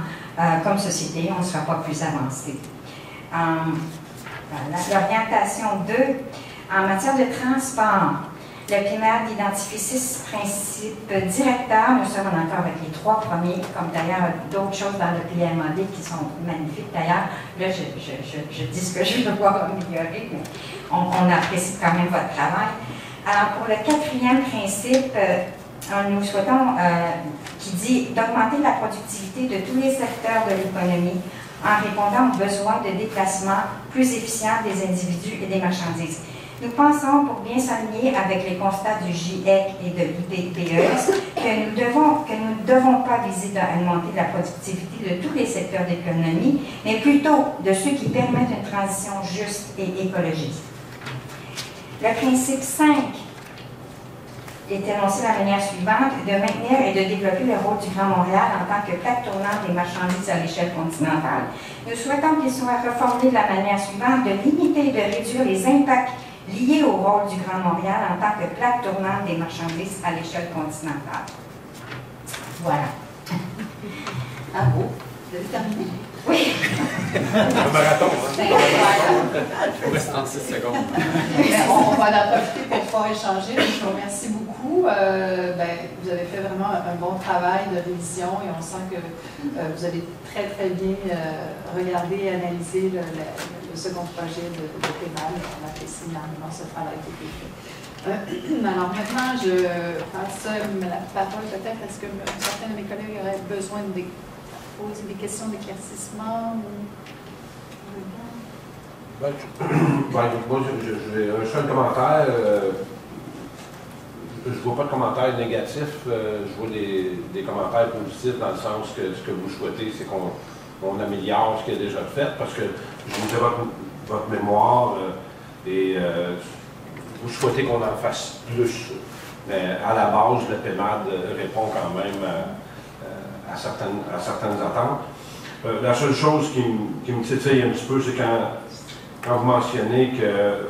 comme société, on ne sera pas plus avancé. L'orientation 2, en matière de transport, le PEMAD identifie 6 principes directeurs. Nous sommes en accord avec les 3 premiers, comme d'ailleurs d'autres choses dans le PMAD qui sont magnifiques. D'ailleurs, là, je dis ce que je veux voir améliorer, mais on apprécie quand même votre travail. Alors, pour le 4e principe, nous souhaitons, qui dit d'augmenter la productivité de tous les secteurs de l'économie en répondant aux besoins de déplacement plus efficients des individus et des marchandises. Nous pensons, pour bien s'aligner avec les constats du GIEC et de l'IPBES, que nous ne devons pas viser à augmenter la productivité de tous les secteurs d'économie, mais plutôt de ceux qui permettent une transition juste et écologique. Le principe 5 est énoncé de la manière suivante, de maintenir et de développer le rôle du Grand Montréal en tant que plaque tournante des marchandises à l'échelle continentale. Nous souhaitons qu'il soit reformulé de la manière suivante, de limiter et de réduire les impacts liés au rôle du Grand Montréal en tant que plaque tournante des marchandises à l'échelle continentale. Voilà. Ah bon? Vous avez terminé? Oui. Un marathon, hein? Il reste 36 secondes. On va en profiter pour pouvoir échanger. Je vous remercie beaucoup. Vous avez fait vraiment un bon travail de révision et on sent que vous avez très, très bien regardé et analysé le second projet de PEMAD. On apprécie énormément ce travail qui a été fait. Alors maintenant, je passe la parole peut-être. Est-ce que certains de mes collègues auraient besoin de poser des questions d'éclaircissement ou... Moi, j'ai un seul commentaire. Je ne vois pas de commentaires négatifs. Je vois des commentaires positifs dans le sens que ce que vous souhaitez, c'est qu'on améliore ce qui est déjà fait, parce que je vous ai votre mémoire et vous souhaitez qu'on en fasse plus. Mais à la base, le PEMAD répond quand même à certaines attentes. La seule chose qui me titille un petit peu, c'est quand vous mentionnez qu'il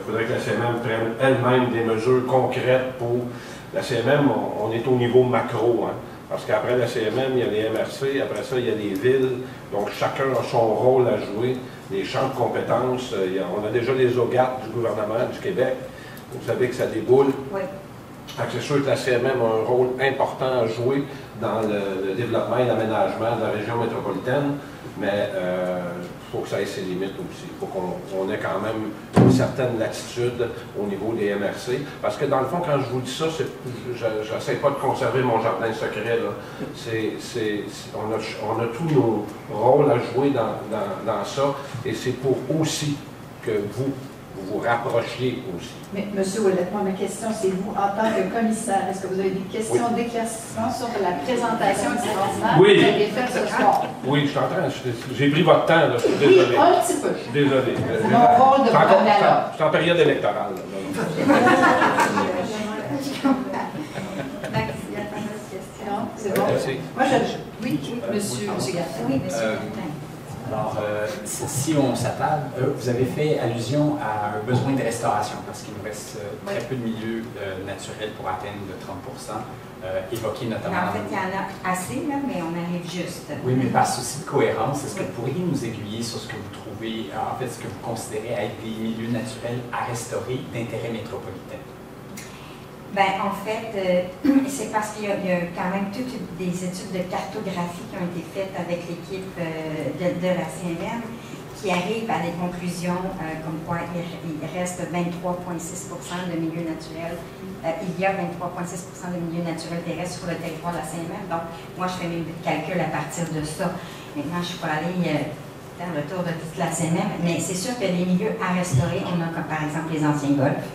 faudrait que la CMM prenne elle-même des mesures concrètes pour... La CMM, on est au niveau macro, hein, parce qu'après la CMM, il y a les MRC, après ça, il y a les villes, donc chacun a son rôle à jouer, les champs de compétences. On a déjà les OGAT du gouvernement du Québec, vous savez que ça déboule. Oui. C'est sûr que la CMM a un rôle important à jouer dans le développement et l'aménagement de la région métropolitaine, mais il faut que ça ait ses limites aussi. Il faut qu'on ait quand même une certaine latitude au niveau des MRC. Parce que dans le fond, quand je vous dis ça, je n'essaie pas de conserver mon jardin secret. On a tous nos rôles à jouer dans ça, et c'est pour aussi que vous rapprochiez aussi. Mais M. Ouellette, moi, ma question, c'est vous, en tant que commissaire, est-ce que vous avez des questions d'éclaircissement sur la présentation extraordinaire Oui. que vous avez faite ce soir? Oui, je suis en train, j'ai pris votre temps, là, je suis désolé. Oui, un petit peu. Je suis désolé. C'est mon rôle de vous ramener à l'ordre. Je suis en période électorale. Non, c'est bon? Merci. Moi, oui, monsieur Gartin. Oui, monsieur Gartin. Alors, si on s'attarde, vous avez fait allusion à un besoin de restauration, parce qu'il nous reste très peu de milieux naturels pour atteindre le 30 évoqué notamment... En fait, il y en a assez, là, mais on arrive juste. Oui, mais par souci de cohérence, est-ce que vous pourriez nous aiguiller sur ce que vous trouvez, en fait, ce que vous considérez être des milieux naturels à restaurer d'intérêt métropolitain? Ben, en fait, c'est parce qu'il y a quand même toutes des études de cartographie qui ont été faites avec l'équipe de la CMM qui arrivent à des conclusions comme quoi il reste 23,6 de milieux naturels. Il y a 23,6 de milieux naturels terrestres sur le territoire de la CMM. Donc, moi, je fais mes calculs à partir de ça. Maintenant, je suis pas allée faire le tour de toute la CMM, mais c'est sûr que les milieux à restaurer, on a comme par exemple les anciens golfs,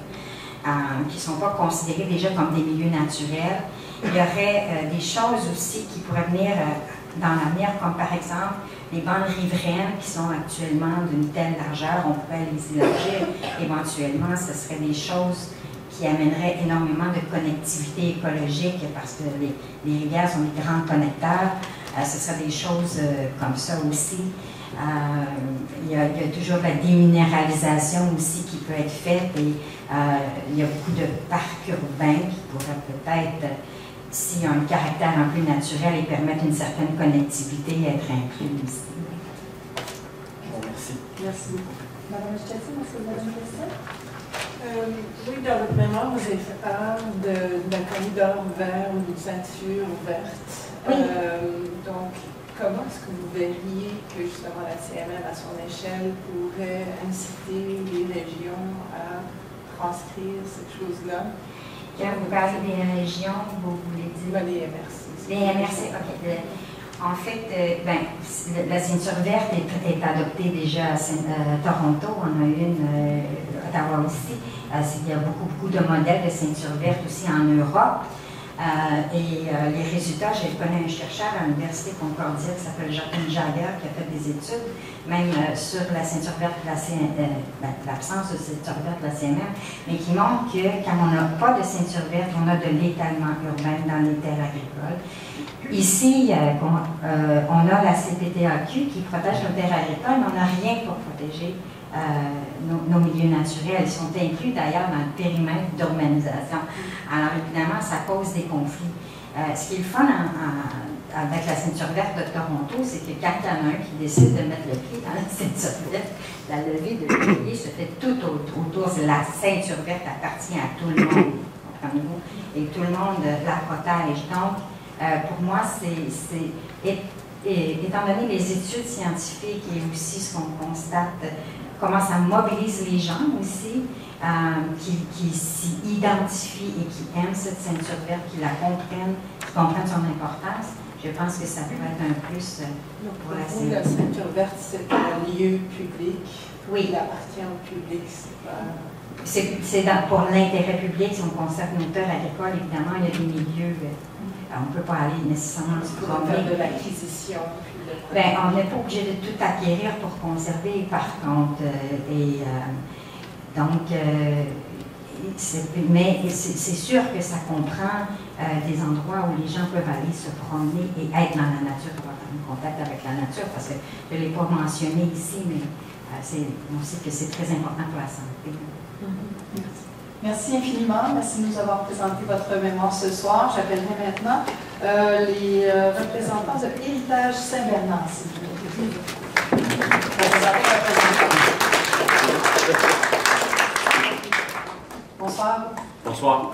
qui ne sont pas considérés déjà comme des milieux naturels. Il y aurait des choses aussi qui pourraient venir dans l'avenir, comme par exemple les bandes riveraines qui sont actuellement d'une telle largeur, on pourrait les élargir éventuellement. Ce seraient des choses qui amèneraient énormément de connectivité écologique parce que les rivières sont des grands connecteurs. Ce seraient des choses comme ça aussi. Il y a toujours la déminéralisation aussi qui peut être faite et il y a beaucoup de parcs urbains qui pourraient peut-être, s'il y a un caractère un peu naturel et permettre une certaine connectivité, être inclus ici. Merci. Merci beaucoup. Madame Echetier, est-ce que vous avez une question? Oui, dans votre mémoire, vous avez fait part d'un corridor vert ou d'une ceinture verte. Oui. Donc, comment est-ce que vous verriez que justement la CMM à son échelle pourrait inciter les régions à transcrire cette chose-là? Quand vous parlez des régions, vous voulez dire? Les MRC. Les MRC, OK. En fait, la ceinture verte est adoptée déjà à Toronto. On a une à Ottawa aussi. Il y a beaucoup de modèles de ceinture verte aussi en Europe. Les résultats, j'ai connu un chercheur à l'Université Concordia qui s'appelle Jacques Jagger qui a fait des études, même sur la ceinture verte de la l'absence de ceinture verte de la CMM, mais qui montre que quand on n'a pas de ceinture verte, on a de l'étalement urbain dans les terres agricoles. Ici, on a la CPTAQ qui protège nos terres agricoles, mais on n'a rien pour protéger nos milieux naturels. Ils sont inclus d'ailleurs dans le périmètre d'urbanisation. Alors évidemment, ça cause des conflits. Ce qui est le fun avec la ceinture verte de Toronto, c'est que quand il y en a un qui décide de mettre le pied dans la ceinture verte, la levée de pied se fait tout autour. La ceinture verte appartient à tout le monde, comprenez-vous, et tout le monde la protège. Donc, pour moi, étant donné les études scientifiques et aussi ce qu'on constate, comment ça mobilise les gens aussi, qui s'y identifient et qui aiment cette ceinture verte, qui la comprennent, qui comprennent son importance, je pense que ça peut être un plus pour la CMM. La ceinture verte, c'est un lieu public. Oui. Il appartient au public, c'est pas... Pour l'intérêt public, si on conserve nos terres agricoles, évidemment, il y a des milieux, on ne peut pas aller nécessairement se promener. de l'acquisition. On n'est pas obligé de tout acquérir pour conserver, par contre. mais c'est sûr que ça comprend des endroits où les gens peuvent aller se promener et être dans la nature, avoir un contact avec la nature, parce que je ne l'ai pas mentionné ici, mais on sait que c'est très important pour la santé. Merci. Merci infiniment. Merci de nous avoir présenté votre mémoire ce soir. J'appellerai maintenant les représentants de Héritage Saint-Bernard, s'il vous plaît. Bonsoir. Bonsoir.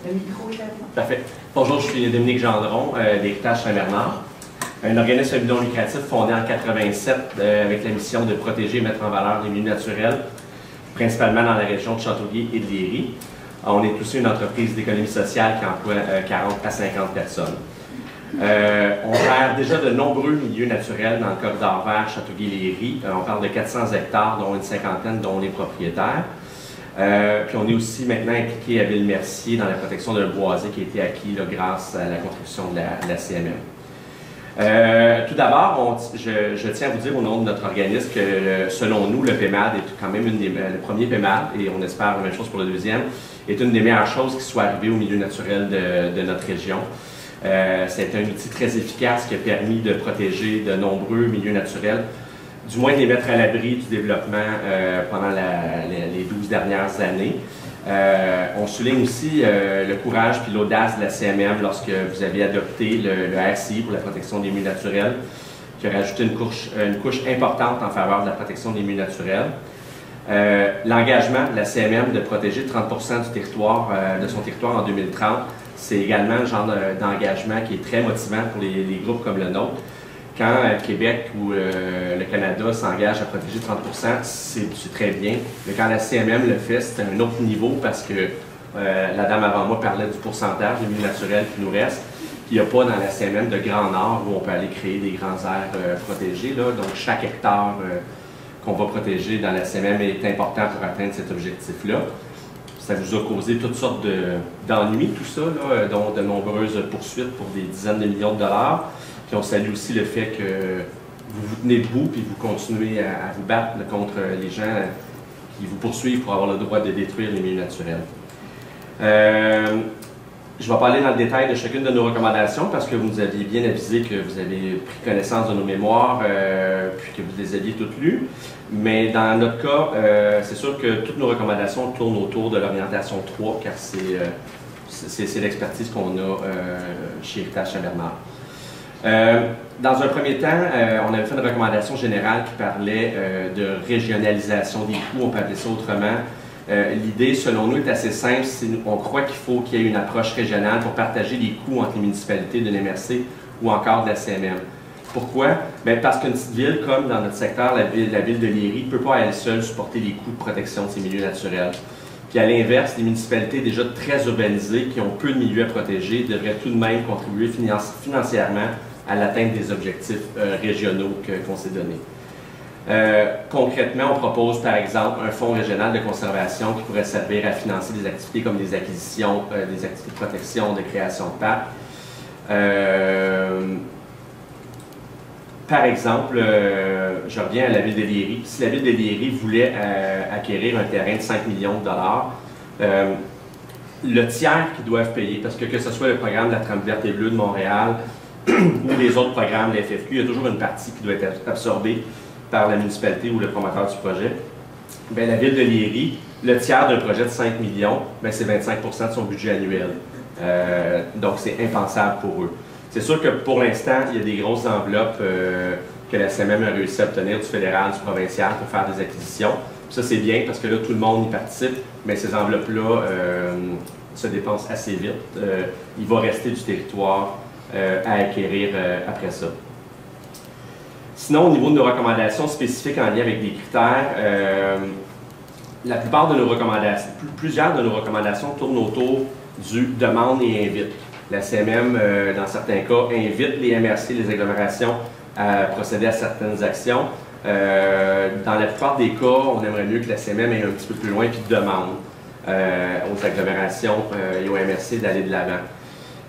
Le micro est à vous. Parfait. Bonjour, je suis Dominique Gendron, d'Héritage Saint-Bernard, un organisme non lucratif fondé en 1987 avec la mission de protéger et mettre en valeur les milieux naturels, principalement dans la région de Châteauguay et de Léry. On est aussi une entreprise d'économie sociale qui emploie 40 à 50 personnes. On gère déjà de nombreux milieux naturels dans le corridor vert Châteauguay-Léry. On parle de 400 hectares, dont une cinquantaine, dont les propriétaires. Puis on est aussi maintenant impliqué à Ville-Mercier dans la protection d'un boisé qui a été acquis là, grâce à la contribution de la CMM. Tout d'abord, je tiens à vous dire au nom de notre organisme que selon nous, le PEMAD est quand même le premier PEMAD, et on espère la même chose pour le deuxième, est une des meilleures choses qui soit arrivée au milieu naturel de notre région. C'est un outil très efficace qui a permis de protéger de nombreux milieux naturels, du moins de les mettre à l'abri du développement pendant les 12 dernières années. On souligne aussi le courage et l'audace de la CMM lorsque vous avez adopté le RCI pour la protection des milieux naturels, qui a rajouté une couche importante en faveur de la protection des milieux naturels. L'engagement de la CMM de protéger 30% du territoire, de son territoire en 2030, c'est également le genre d'engagement qui est très motivant pour les groupes comme le nôtre. Quand Québec ou le Canada s'engage à protéger 30%, c'est très bien. Mais quand la CMM le fait, c'est un autre niveau parce que la dame avant moi parlait du pourcentage de milieux naturels qui nous reste. Il n'y a pas dans la CMM de Grand Nord où on peut aller créer des grands aires protégés. Là. Donc chaque hectare qu'on va protéger dans la CMM est important pour atteindre cet objectif-là. Ça vous a causé toutes sortes d'ennuis, tout ça, là, dont de nombreuses poursuites pour des dizaines de millions de dollars. Puis on salue aussi le fait que vous vous tenez debout et vous continuez à vous battre contre les gens qui vous poursuivent pour avoir le droit de détruire les milieux naturels. Je vais parler dans le détail de chacune de nos recommandations parce que vous nous aviez bien avisé que vous avez pris connaissance de nos mémoires puis que vous les aviez toutes lues. Mais dans notre cas, c'est sûr que toutes nos recommandations tournent autour de l'orientation 3 car c'est l'expertise qu'on a chez Héritage Saint-Bernard. Dans un premier temps, on avait fait une recommandation générale qui parlait de régionalisation des coûts, on peut appeler ça autrement. L'idée, selon nous, est assez simple. On croit qu'il faut qu'il y ait une approche régionale pour partager les coûts entre les municipalités de l'MRC ou encore de la CMM. Pourquoi? Bien, parce qu'une petite ville, comme dans notre secteur, la ville de Léry, ne peut pas à elle seule supporter les coûts de protection de ces milieux naturels. Puis à l'inverse, les municipalités déjà très urbanisées, qui ont peu de milieux à protéger, devraient tout de même contribuer financièrement à l'atteinte des objectifs régionaux qu'on s'est donnés. Concrètement, on propose par exemple un fonds régional de conservation qui pourrait servir à financer des activités comme des acquisitions, des activités de protection, de création de parcs. Par exemple, je reviens à la ville de Léry. Si la ville de Léry voulait acquérir un terrain de 5 millions de dollars, le tiers qu'ils doivent payer, parce que ce soit le programme de la Trame verte et bleue de Montréal ou les autres programmes de la FFQ, il y a toujours une partie qui doit être absorbée par la municipalité ou le promoteur du projet. Bien, la ville de Léry, le tiers d'un projet de 5 millions, c'est 25% de son budget annuel. Donc, c'est impensable pour eux. C'est sûr que pour l'instant, il y a des grosses enveloppes que la CMM a réussi à obtenir du fédéral, du provincial pour faire des acquisitions. Puis ça, c'est bien parce que là, tout le monde y participe, mais ces enveloppes-là se dépensent assez vite. Il va rester du territoire à acquérir après ça. Sinon, au niveau de nos recommandations spécifiques en lien avec des critères, la plupart de nos recommandations, plusieurs de nos recommandations tournent autour du demande et invite. La CMM, dans certains cas, invite les MRC, les agglomérations, à procéder à certaines actions. Dans la plupart des cas, on aimerait mieux que la CMM aille un petit peu plus loin et demande aux agglomérations et aux MRC d'aller de l'avant.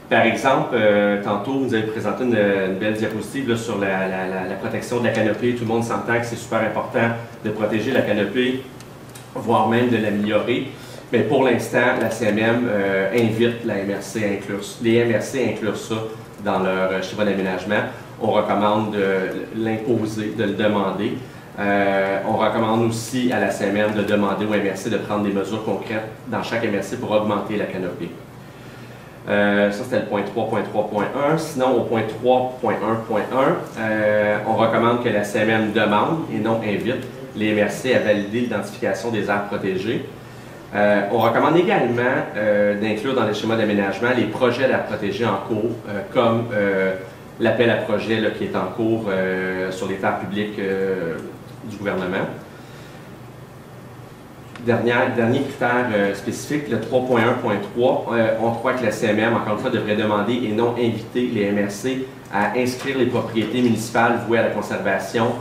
Par exemple, tantôt, vous avez présenté une belle diapositive là, sur la protection de la canopée. Tout le monde s'entend que c'est super important de protéger la canopée, voire même de l'améliorer. Mais pour l'instant, la CMM invite la MRC à inclure, les MRC à inclure ça dans leur schéma d'aménagement. On recommande de l'imposer, de le demander. On recommande aussi à la CMM de demander aux MRC de prendre des mesures concrètes dans chaque MRC pour augmenter la canopée. Ça, c'était le point 3.3.1. Sinon, au point 3.1.1, on recommande que la CMM demande et non invite les MRC à valider l'identification des aires protégées. On recommande également d'inclure dans les schémas d'aménagement les projets d'aires protégées en cours, comme l'appel à projet là, qui est en cours sur les terres publiques du gouvernement. Dernier critère spécifique, le 3.1.3, on croit que la CMM, encore une fois, devrait demander et non inviter les MRC à inscrire les propriétés municipales vouées à la conservation,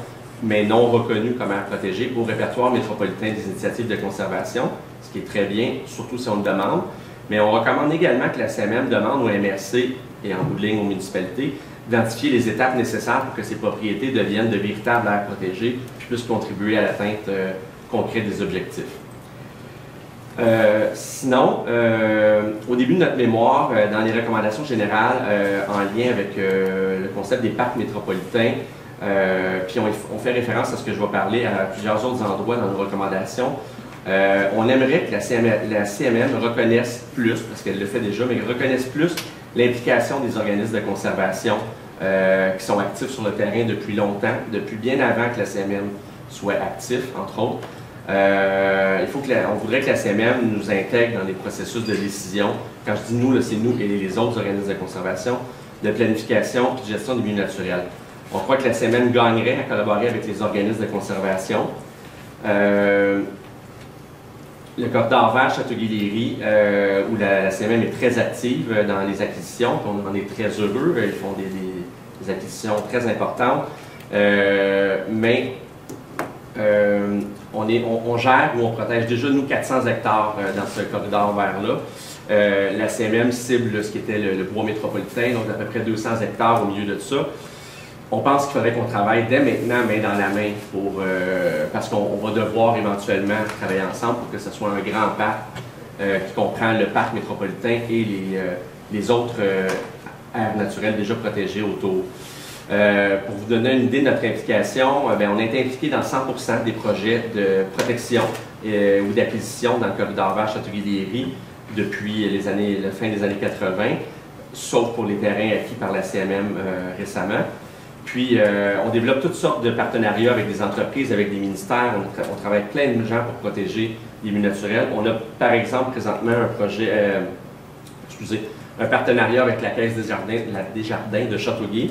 mais non reconnues comme aires protégées, au répertoire métropolitain des initiatives de conservation, ce qui est très bien, surtout si on le demande. Mais on recommande également que la CMM demande aux MRC et en bout de ligne aux municipalités d'identifier les étapes nécessaires pour que ces propriétés deviennent de véritables aires protégées et puissent contribuer à l'atteinte concrète des objectifs. Sinon, au début de notre mémoire, dans les recommandations générales en lien avec le concept des parcs métropolitains, puis on fait référence à ce que je vais parler à plusieurs autres endroits dans nos recommandations, on aimerait que la CMM reconnaisse plus, parce qu'elle le fait déjà, mais reconnaisse plus l'implication des organismes de conservation qui sont actifs sur le terrain depuis longtemps, depuis bien avant que la CMM soit active, entre autres. On voudrait que la CMM nous intègre dans les processus de décision. Quand je dis nous, c'est nous et les autres organismes de conservation, de planification et de gestion des milieux naturels. On croit que la CMM gagnerait à collaborer avec les organismes de conservation. Le corridor vert Châteauguay-Léry, où la CMM est très active dans les acquisitions, on en est très heureux, ils font des acquisitions très importantes, mais on gère ou on protège déjà, nous, 400 hectares dans ce corridor vert-là. La CMM cible ce qui était le bois métropolitain, donc à peu près 200 hectares au milieu de ça. On pense qu'il faudrait qu'on travaille dès maintenant, main dans la main, parce qu'on va devoir éventuellement travailler ensemble pour que ce soit un grand parc qui comprend le parc métropolitain et les autres aires naturelles déjà protégées autour. Pour vous donner une idée de notre implication, on a été impliqué dans 100% des projets de protection ou d'acquisition dans le corridor vert Châteauguay-Léry depuis la fin des années 80, sauf pour les terrains acquis par la CMM récemment. Puis, on développe toutes sortes de partenariats avec des entreprises, avec des ministères. On travaille avec plein de gens pour protéger les milieux naturels. On a, par exemple, présentement un partenariat avec la Caisse des Jardins de Châteauguay,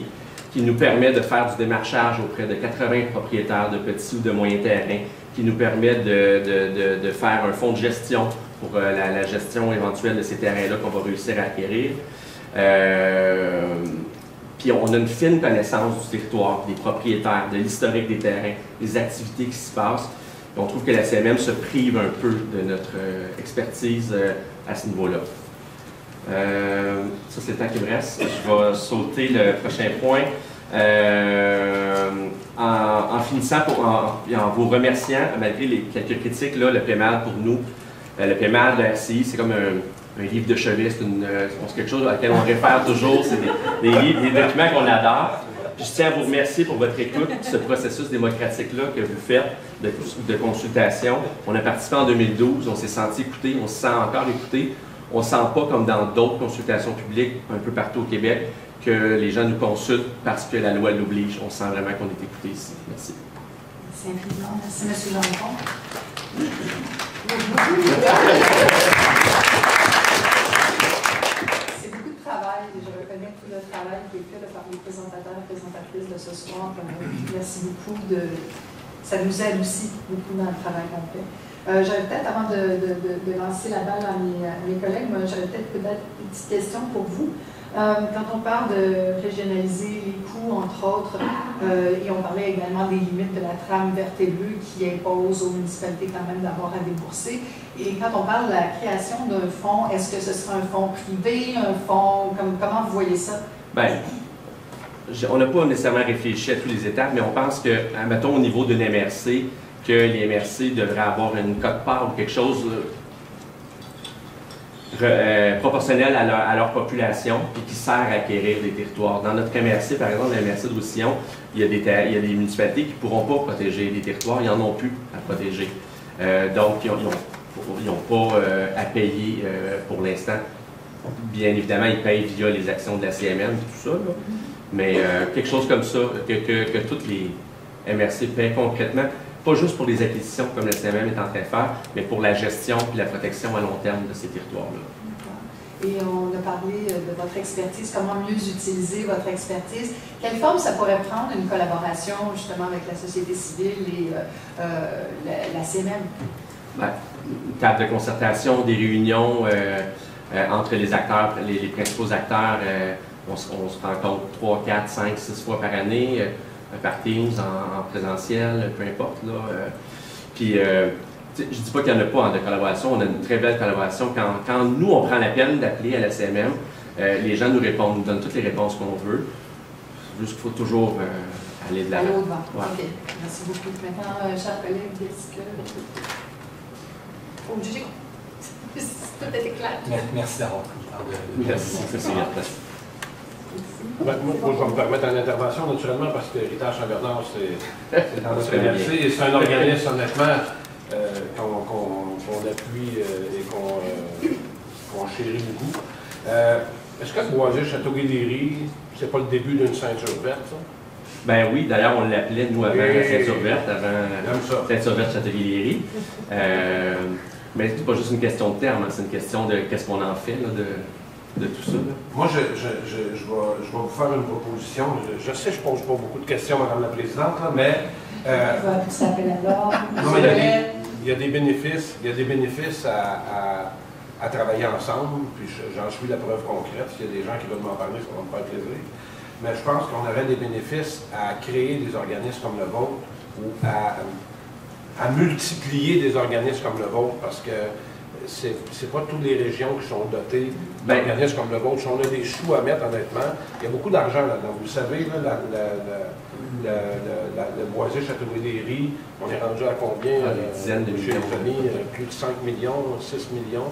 qui nous permet de faire du démarchage auprès de 80 propriétaires de petits ou de moyens terrains, qui nous permet de faire un fonds de gestion pour la gestion éventuelle de ces terrains-là qu'on va réussir à acquérir. Puis on a une fine connaissance du territoire, des propriétaires, de l'historique des terrains, des activités qui s'y passent. Et on trouve que la CMM se prive un peu de notre expertise à ce niveau-là. Ça, c'est le temps qui me reste. Je vais sauter le prochain point. En finissant, en vous remerciant, malgré les quelques critiques, là, le PEMAD pour nous, le PEMAD de la RCI, c'est comme un livre de chevet, c'est quelque chose à laquelle on réfère toujours, c'est des livres, des documents qu'on adore. Puis je tiens à vous remercier pour votre écoute, ce processus démocratique-là que vous faites de consultation. On a participé en 2012, on s'est senti écouté, on se sent encore écouté. On ne sent pas comme dans d'autres consultations publiques un peu partout au Québec que les gens nous consultent parce que la loi l'oblige. On sent vraiment qu'on est écouté ici. Merci. Merci infiniment. Merci, M. Gendron. C'est beaucoup de travail et je reconnais tout le travail qui est fait par les présentateurs et présentatrices de ce soir. Merci beaucoup. Ça nous aide aussi beaucoup dans le travail qu'on fait. J'avais peut-être, avant de lancer la balle à mes collègues, j'avais peut-être une petite question pour vous. Quand on parle de régionaliser les coûts, entre autres, et on parlait également des limites de la trame verte et bleue qui impose aux municipalités quand même d'avoir à débourser. Et quand on parle de la création d'un fonds, est-ce que ce sera un fonds privé, un fonds, comment vous voyez ça? Bien, on n'a pas nécessairement réfléchi à toutes les étapes, mais on pense que, mettons, au niveau d'une MRC, que les MRC devraient avoir une cote-part ou quelque chose proportionnelle à leur population et qui sert à acquérir des territoires. Dans notre MRC, par exemple, la MRC de Roussillon, il y a des municipalités qui ne pourront pas protéger des territoires, ils n'en ont plus à protéger. Donc, ils n'ont pas à payer pour l'instant. Bien évidemment, ils payent via les actions de la CMM et tout ça, là. Mais quelque chose comme ça, que toutes les MRC paient concrètement, pas juste pour les acquisitions comme la CMM est en train de faire, mais pour la gestion et la protection à long terme de ces territoires-là. Et on a parlé de votre expertise, comment mieux utiliser votre expertise. Quelle forme ça pourrait prendre une collaboration justement avec la société civile et la CMM? Ben, une table de concertation, des réunions entre les acteurs, les principaux acteurs. On se rencontre 3, 4, 5, 6 fois par année, par Teams, en présentiel, peu importe. Là, puis, je ne dis pas qu'il n'y en a pas de collaboration, on a une très belle collaboration. Quand nous, on prend la peine d'appeler à la CMM, les gens nous répondent, nous donnent toutes les réponses qu'on veut. Juste qu'il faut toujours aller de l'avant. Aller au-devant. Ouais. OK. Merci beaucoup. Maintenant, chers collègues, est-ce que... Oh, j'ai... Tout est clair. Merci d'avoir pris le temps de... Merci, c'est bien. Moi, je vais me permettre une intervention, naturellement, parce que Héritage Saint-Bernard, c'est dans notre MRC, et c'est un organisme, honnêtement, qu'on appuie et qu'on chérit beaucoup. Est-ce que Boisé-Château-Guéléry, c'est pas le début d'une ceinture verte, ça? Ben oui, d'ailleurs, on l'appelait, nous, avant la ceinture verte, avant ceinture verte Château-Guéléry. Mais c'est pas juste une question de terme, hein, c'est une question de qu'est-ce qu'on en fait là, de tout ça. Là. Moi, je vais vous faire une proposition. Je sais que je ne pose pas beaucoup de questions, Madame la Présidente, là, mais... non, il y a des bénéfices, à travailler ensemble, puis j'en suis la preuve concrète. S'il y a des gens qui veulent m'en parler, ça va me faire plaisir. Mais je pense qu'on aurait des bénéfices à créer des organismes comme le vôtre ou à multiplier des organismes comme le vôtre, parce que c'est pas toutes les régions qui sont dotées d'organismes comme le vôtre. Si on a des choux à mettre, honnêtement, il y a beaucoup d'argent là-dedans. Vous le savez, là, le Boisé-Château-Guéléry, on est rendu à combien? Des dizaines de millions. Plus de 5 millions, 6 millions.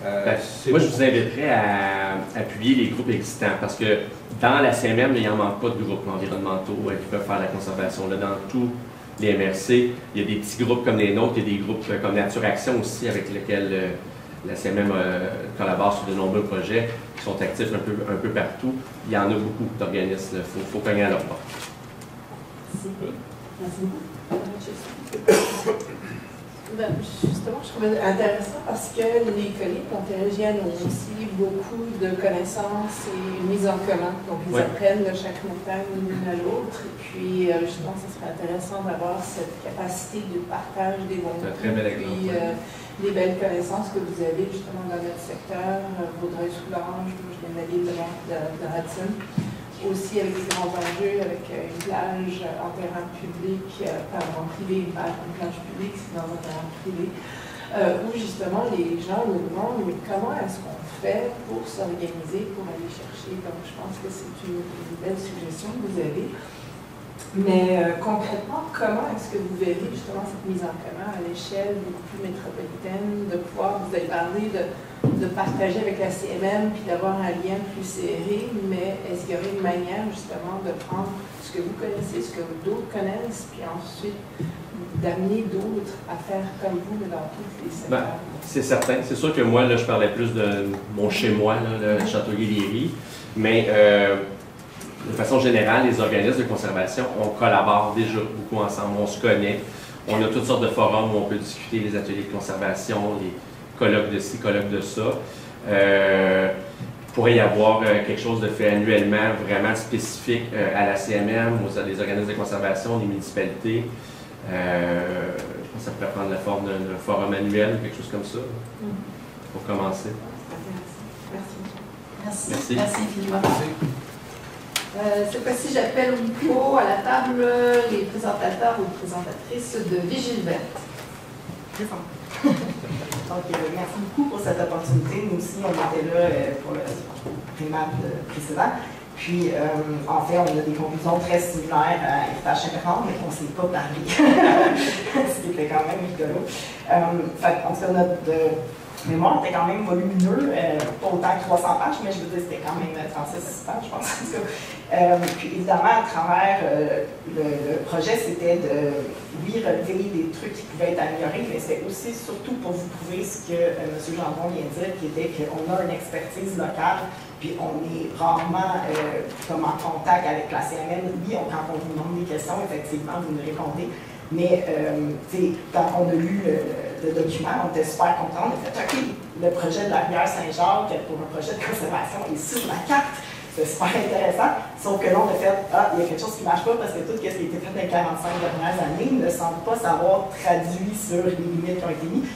Moi, je vous inviterais à appuyer les groupes existants, parce que dans la CMM, il n'y en manque pas de groupes environnementaux qui peuvent faire la conservation. Là, dans tous les MRC, il y a des petits groupes comme les nôtres, il y a des groupes comme Nature Action aussi, avec lesquels la CMM collabore sur de nombreux projets qui sont actifs un peu partout. Il y en a beaucoup d'organismes, il faut cogner à leur porte. Merci beaucoup. Ben, justement, je trouvais intéressant parce que les collègues montérégiennes ont aussi beaucoup de connaissances et une mise en commun. Donc, ils apprennent de chaque montagne l'une à l'autre. Et puis, justement, ça serait intéressant d'avoir cette capacité de partage des bons coups. Puis, des belles connaissances que vous avez justement dans notre secteur, Vaudreuil-Soulanges, je viens de la ville de Hudson. Aussi avec des grands enjeux, avec une plage en terrain public, pardon, privé, une plage publique, c'est dans un terrain privé, où justement les gens nous demandent mais comment est-ce qu'on fait pour s'organiser, pour aller chercher. Donc je pense que c'est une belle suggestion que vous avez. Mais concrètement, comment est-ce que vous verrez justement cette mise en commun à l'échelle beaucoup plus métropolitaine, de pouvoir, vous avez parlé de partager avec la CMM puis d'avoir un lien plus serré, mais est-ce qu'il y aurait une manière justement de prendre ce que vous connaissez, ce que d'autres connaissent, puis ensuite d'amener d'autres à faire comme vous dans tous les secteurs? C'est certain. C'est sûr que moi, là, je parlais plus de mon chez-moi, le Château-Guéléry, mais de façon générale, les organismes de conservation, on collabore déjà beaucoup ensemble, on se connaît. On a toutes sortes de forums où on peut discuter les ateliers de conservation, les colloques de ci, colloques de ça. Il pourrait y avoir quelque chose de fait annuellement vraiment spécifique à la CMM, aux organismes de conservation, les municipalités. Je pense que ça pourrait prendre la forme d'un forum annuel, quelque chose comme ça, pour commencer. Merci. Merci infiniment. Cette fois-ci, j'appelle au micro, à la table, les présentateurs ou présentatrices de Vigile Verte. Donc, merci beaucoup pour cette opportunité. Nous aussi, on était là pour le primaire précédent. Puis, en fait, on a des conclusions très similaires à Héritage Saint-Bernard, mais qu'on ne s'est pas parlé, ce qui était quand même rigolo. En tout cas, mémoire était quand même volumineux, pas autant que 300 pages, mais je veux dire, c'était quand même 36 pages, je pense. Puis évidemment, à travers le projet, c'était de, oui, relever des trucs qui pouvaient être améliorés, mais c'était aussi surtout pour vous prouver ce que M. Gendron vient de dire, qui était qu'on a une expertise locale, puis on est rarement comme en contact avec la CMN. Oui, quand on vous demande des questions, effectivement, vous nous répondez. Mais quand on a lu le document, on était super contents. On a fait OK, le projet de la rivière Saint-Jacques pour un projet de conservation est sur la carte. C'est super intéressant. Sauf que là, on a fait il y a quelque chose qui ne marche pas parce que tout ce qui a été fait dans les 45 dernières années ne semble pas s'avoir traduit sur les limites qui ont été mises.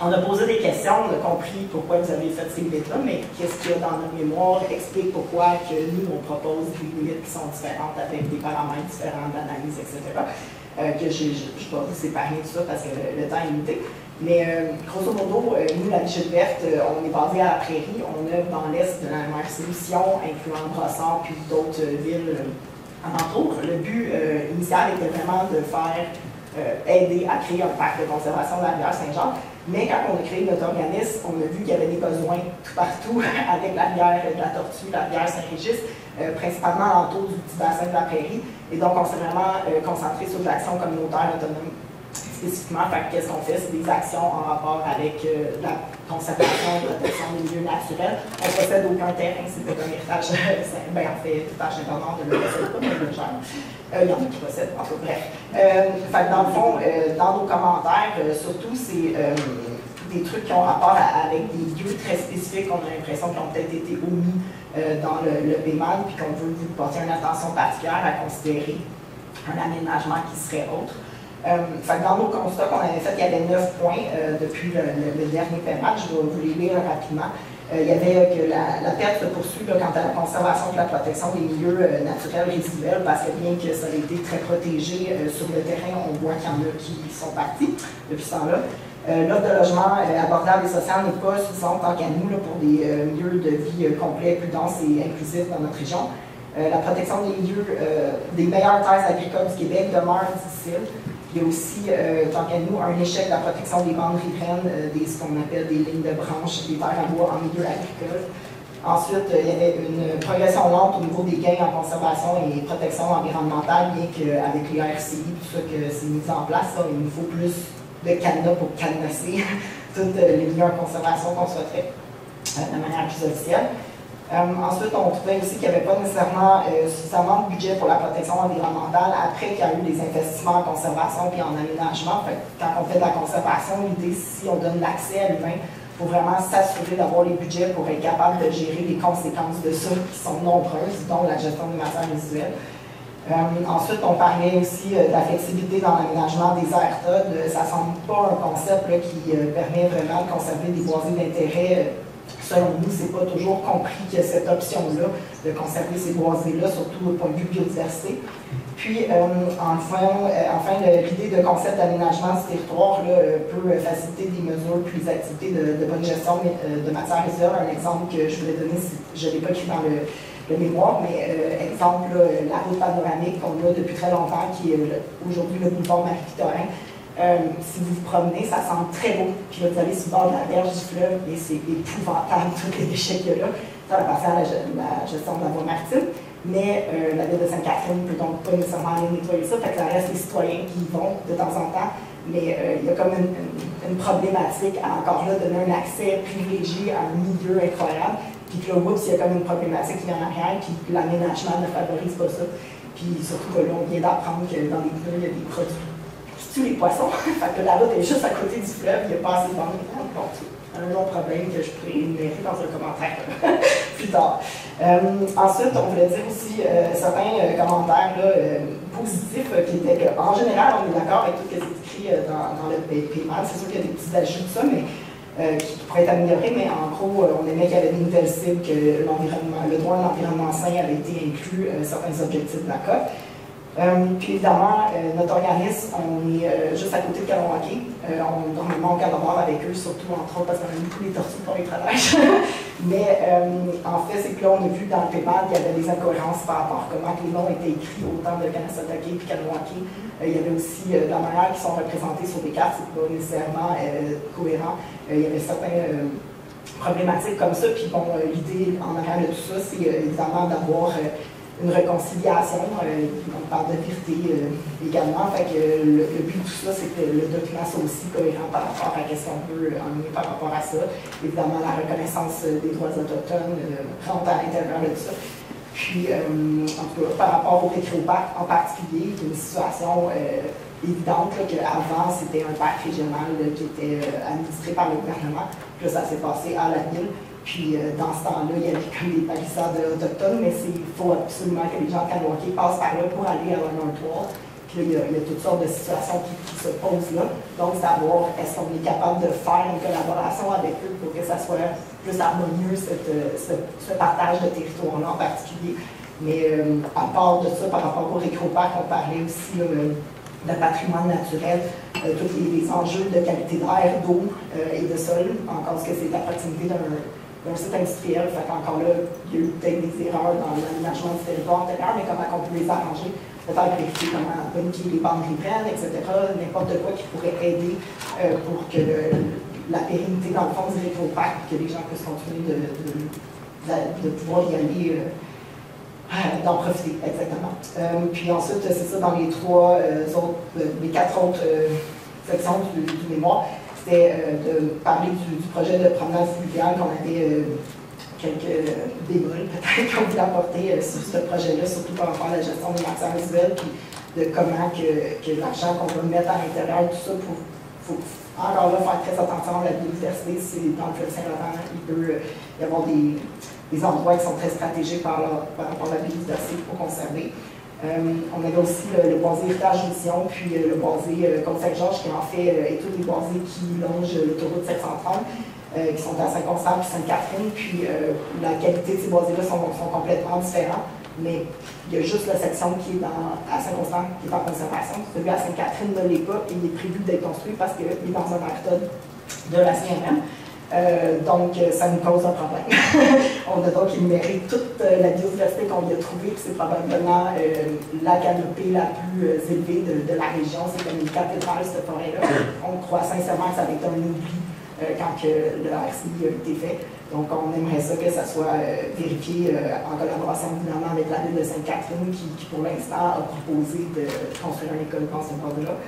On a posé des questions, on a compris pourquoi vous avez fait ces limites-là, mais qu'est-ce qu'il y a dans notre mémoire explique pourquoi que nous, on propose des limites qui sont différentes avec des paramètres différents d'analyse, etc. Que je ne vais pas vous séparer de ça parce que le temps est limité. Mais grosso modo, nous, la Michel Verte, on est basé à la Prairie, on œuvre dans l'est de la MRC-Mission, incluant Brossard puis d'autres villes alentour. Le but initial était vraiment de faire aider à créer un parc de conservation de la rivière Saint-Jean. Mais quand on a créé notre organisme, on a vu qu'il y avait des besoins tout partout avec la rivière de la Tortue, la rivière Saint-Régis, principalement autour du petit bassin de la Prairie. Et donc, on s'est vraiment concentré sur de l'action communautaire autonome spécifiquement. Qu'est-ce qu'on fait? C'est des actions en rapport avec la conservation, la protection des milieux naturels. On ne possède aucun terrain, c'est un héritage, en fait, héritage indépendant de le possède pas, mais le gère. Il y en a qui possèdent, en tout bref. Dans le fond, dans nos commentaires, surtout, c'est des trucs qui ont rapport avec des lieux très spécifiques qu'on a l'impression qu'ils ont peut-être été omis dans le PMAD, puis qu'on veut vous porter une attention particulière à considérer un aménagement qui serait autre. Dans nos constats qu'on avait fait, il y avait 9 points depuis le dernier PMAD, je vais vous les lire rapidement. Il y avait que la perte se poursuit quant à la conservation et la protection des milieux naturels résiduels, parce que bien que ça ait été très protégé sur le terrain, on voit qu'il y en a qui sont partis depuis ce temps-là. L'offre de logement abordable et social n'est pas suffisante tant qu'à nous pour des milieux de vie complets, plus denses et inclusifs dans notre région. La protection des milieux, des meilleures terres agricoles du Québec demeure difficile. Il y a aussi, tant qu'à nous, un échec de la protection des bandes riveraines, ce qu'on appelle des lignes de branches, des terres à bois en milieu agricole. Ensuite, il y avait une progression lente au niveau des gains en conservation et protection environnementale, bien qu'avec les RCI, tout ça que c'est mis en place, il nous faut plus de cadenas pour cadenasser tous les milieux en conservation qu'on souhaiterait de manière plus officielle. Ensuite, on trouvait aussi qu'il n'y avait pas nécessairement suffisamment de budget pour la protection environnementale après qu'il y a eu des investissements en conservation et en aménagement. Quand on fait de la conservation, l'idée, si on donne l'accès à l'humain, il faut vraiment s'assurer d'avoir les budgets pour être capable de gérer les conséquences de ça qui sont nombreuses, dont la gestion des matières résiduelles. Ensuite, on parlait aussi de la flexibilité dans l'aménagement des aires TOD. Ça ne semble pas un concept qui permet vraiment de conserver des boisés d'intérêt. Selon nous, ce n'est pas toujours compris qu'il y a cette option-là de conserver ces boisés-là, surtout au point de vue biodiversité. Puis, enfin l'idée de concept d'aménagement du territoire peut faciliter des mesures puis des activités de bonne gestion de matières résiduelles. Un exemple que je voulais donner, je ne l'ai pas écrit dans le mémoire, mais exemple, la route panoramique qu'on a depuis très longtemps, qui est aujourd'hui le boulevard Marie-Victorin. Si vous vous promenez, ça semble très beau. Puis là, vous allez sur le bord de la berge du fleuve et c'est épouvantable, tous les déchets qu'il y a là. Ça va passer à la gestion de la voie maritime. Mais la ville de Sainte-Catherine ne peut donc pas nécessairement aller nettoyer ça. Fait que ça reste les citoyens qui y vont de temps en temps. Mais il y a comme une problématique à encore là donner un accès privilégié à un milieu incroyable. Puis que là, oups, il y a comme une problématique qui vient en arrière, puis l'aménagement ne favorise pas ça. Puis surtout que là, on vient d'apprendre que dans les pneus, il y a des produits les poissons. Fait que la route est juste à côté du fleuve, il n'y a pas assez de bandes. Donc, un long problème que je pourrais énumérer dans un commentaire plus tard. Ensuite, on voulait dire aussi certains commentaires positifs qui étaient qu'en général, on est d'accord avec tout ce qui est écrit dans le PMAD. C'est sûr qu'il y a des petits ajouts de ça, mais qui pourraient être améliorés, mais en gros, on aimait qu'il y avait des nouvelles cibles, que le droit à l'environnement sain avait été inclus, certains objectifs de la COP. Puis évidemment, notre organisme, on est juste à côté de Kalamake. Normalement, on collabore avec eux, surtout entre autres parce qu'on a mis tous les tortues pour les travailleurs. Mais en fait, c'est que là, on a vu dans le PEMAD qu'il y avait des incohérences par rapport à comment les noms étaient écrits autant de Kanesatake et Kanawake. Il y avait aussi la manière qu'ils sont représentés sur des cartes, c'est pas nécessairement cohérent. Il y avait certaines problématiques comme ça. Puis bon, l'idée en arrière de tout ça, c'est évidemment d'avoir une réconciliation, on parle de vérité également. Fait que le but de tout ça, c'est que le document soit aussi cohérent par rapport à ce qu'on veut emmener par rapport à ça. Évidemment, la reconnaissance des droits autochtones rentre à l'intérieur de ça. Puis, en tout cas, par rapport au récréoparc en particulier, il y a une situation évidente qu'avant, c'était un parc régional qui était administré par le gouvernement. Puis là, ça s'est passé à la ville. Puis dans ce temps-là, il y avait comme des palissades autochtones, mais il faut absolument que les gens de Kanawake passent par là pour aller à un dortoir. Puis là, il y a toutes sortes de situations qui se posent là. Donc, c'est à voir, est-ce qu'on est capable de faire une collaboration avec eux pour que ça soit plus harmonieux, ce partage de territoire-là en particulier. Mais à part de ça, par rapport au récréoparc, on parlait aussi de patrimoine naturel, tous les enjeux de qualité d'air, d'eau et de sol, encore ce que c'est à proximité d'un site industriel. Fait qu'encore là, il y a eu peut-être des erreurs dans l'aménagement du territoire antérieur, mais comment on peut les arranger, peut-être vérifier comment bonifier les bandes riveraines, etc., n'importe quoi qui pourrait aider pour que la pérennité, dans le fond, du récréoparc, que les gens puissent continuer de pouvoir y aller, d'en profiter, exactement. Puis ensuite, c'est ça, dans les les quatre autres sections du mémoire, c'était de parler du projet de promenade fluviale qu'on avait quelques bémols peut-être qu'on voulait apporter sur ce projet-là, surtout par rapport à la gestion des matières résiduelles, puis de comment que l'argent qu'on va mettre à l'intérieur, tout ça, faut encore là faire très attention à la biodiversité. C'est dans le fleuve Saint-Laurent, il peut y avoir des endroits qui sont très stratégiques par rapport à la biodiversité qu'il faut conserver. On avait aussi le boisé Héritage Mission, puis le boisé Côte-Saint-Georges, qui en fait est tous les boisés qui longent l'autoroute 730, qui sont à Saint-Constant puis Sainte-Catherine. Puis la qualité de ces boisés-là sont complètement différents, mais il y a juste la section qui est à Saint-Constant qui est en conservation. Celui à Sainte-Catherine ne l'est pas et il est prévu d'être construit parce qu'il est dans un méthode de la CMM. Donc, ça nous cause un problème. On a donc énuméré toute la biodiversité qu'on y a trouvée, puis c'est probablement la canopée la plus élevée de la région. C'est comme une cathédrale, cette forêt-là. On croit sincèrement que ça va être un oubli quand le RCI a été fait. Donc, on aimerait ça que ça soit vérifié en collaboration évidemment avec la ville de Sainte-Catherine, qui pour l'instant a proposé de construire une école dans ce bord-là.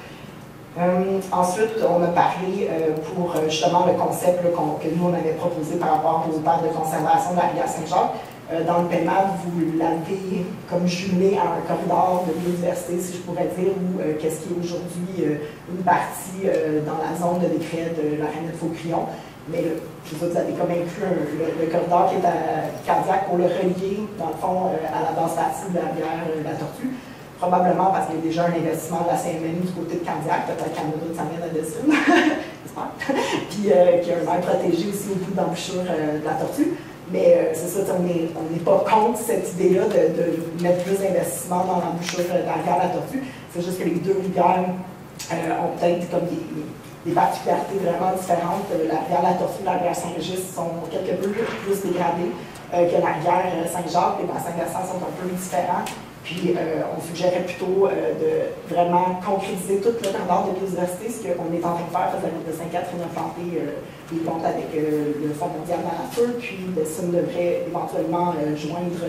Ensuite, on a parlé pour justement le concept que nous on avait proposé par rapport aux parcs de conservation de la rivière Saint-Jacques. Dans le PEMAD, vous l'avez comme jumelé à un corridor de biodiversité, si je pourrais dire, ou qu'est-ce qui est aujourd'hui une partie dans la zone de décret de la Rainette Faucrion. Mais vous avez comme inclus le corridor qui est à Candiac pour le relier, dans le fond, à la basse partie de la rivière La Tortue. Probablement parce qu'il y a déjà un investissement de la CMN du côté de Candiac, peut-être qu'en d'autres ça mène à dessus, j'espère. Puis qu'il y a un air protégé aussi au bout de l'embouchure de la Tortue. Mais c'est ça, on n'est pas contre cette idée-là de mettre plus d'investissement dans l'embouchure de la rivière La Tortue. C'est juste que les deux rivières ont peut-être comme des particularités vraiment différentes. La rivière La Tortue et la rivière Saint-Régis sont quelque peu plus dégradées que la rivière Saint-Jacques. Les bassins versants sont un peu différents. Puis on suggérait plutôt de vraiment concrétiser tout le corridor de biodiversité, ce qu'on est en train de faire, parce que la ville de Sainte-Catherine a planté des comptes avec le Fonds mondial de la nature, puis Dessun devrait éventuellement joindre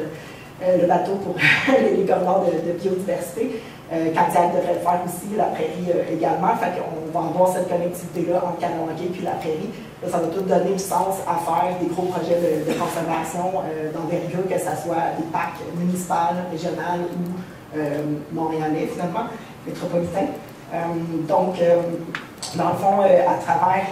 le bateau pour les corridors de biodiversité. Candiac devrait le faire aussi, la prairie également. Fait qu'on va avoir cette connectivité-là entre Kanawake puis la prairie. Là, ça va tout donner du sens à faire des gros projets de conservation d'envergure, que ce soit des parcs municipaux, régionaux ou montréalais, finalement, métropolitains. Donc, dans le fond, à travers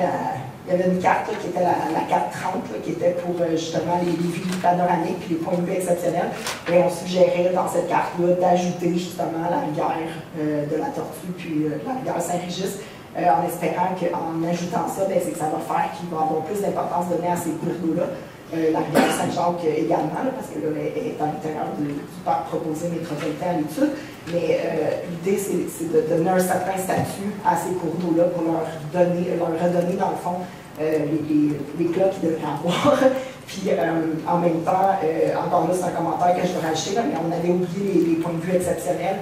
il y avait une carte qui était la carte 30, qui était pour justement les vues panoramiques et les points de vue exceptionnels. Et on suggérait dans cette carte-là d'ajouter justement la rivière de la Tortue puis la rivière Saint-Régis, en espérant qu'en ajoutant ça, c'est que ça va faire qu'il va y avoir plus d'importance donnée à ces cours d'eau-là. La rivière Saint-Jacques également, parce que là, elle est à l'intérieur du parc proposé métropolitain à l'étude. Mais l'idée, c'est de donner un certain statut à ces cours d'eau-là pour leur redonner, dans le fond, l'éclat qu'ils devraient avoir. Puis en même temps, encore là, c'est un commentaire que je veux rajouter, là, mais on avait oublié les points de vue exceptionnels.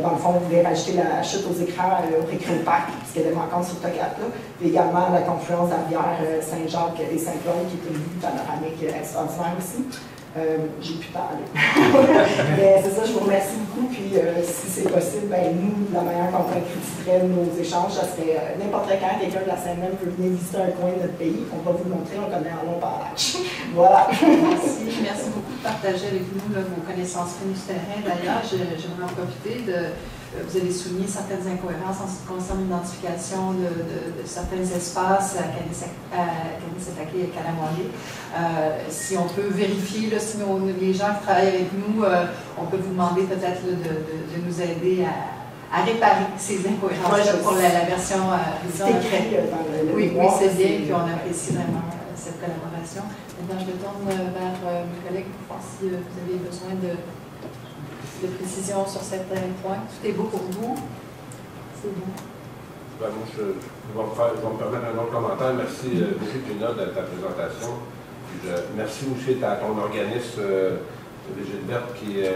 Dans le fond, on voulait rajouter la chute aux écrans au Récréoparc, ce qui était manquant sur Togate, puis également la confluence de la rivière Saint-Jacques et Saint-Claude, qui est une vue panoramique extraordinaire aussi. J'ai plus de temps, mais c'est ça, je vous remercie beaucoup. Puis si c'est possible, ben, nous, la manière qu'on concrétiserait nos échanges, ça serait n'importe quand quelqu'un de la CNM peut venir visiter un coin de notre pays, on va vous le montrer, on connaît en long par large. Voilà. Merci beaucoup de partager avec nous là, vos connaissances fines du terrain. D'ailleurs, j'aimerais en profiter de. Vous avez souligné certaines incohérences en ce qui concerne l'identification de certains espaces à Kanisatake et Kalamwale. Si on peut vérifier, là, si les gens qui travaillent avec nous, on peut vous demander peut-être de nous aider à réparer ces incohérences pour la version écrit oui, c'est bien, puis on apprécie vraiment cette collaboration. Maintenant, je me tourne vers mes collègues pour voir si vous avez besoin de précision sur certains points. Tout est beau pour vous. C'est bon. Ben, moi, je vais me permettre un autre commentaire. Merci beaucoup, Gina, de ta présentation. Merci aussi à ton organisme, Gilberte, qui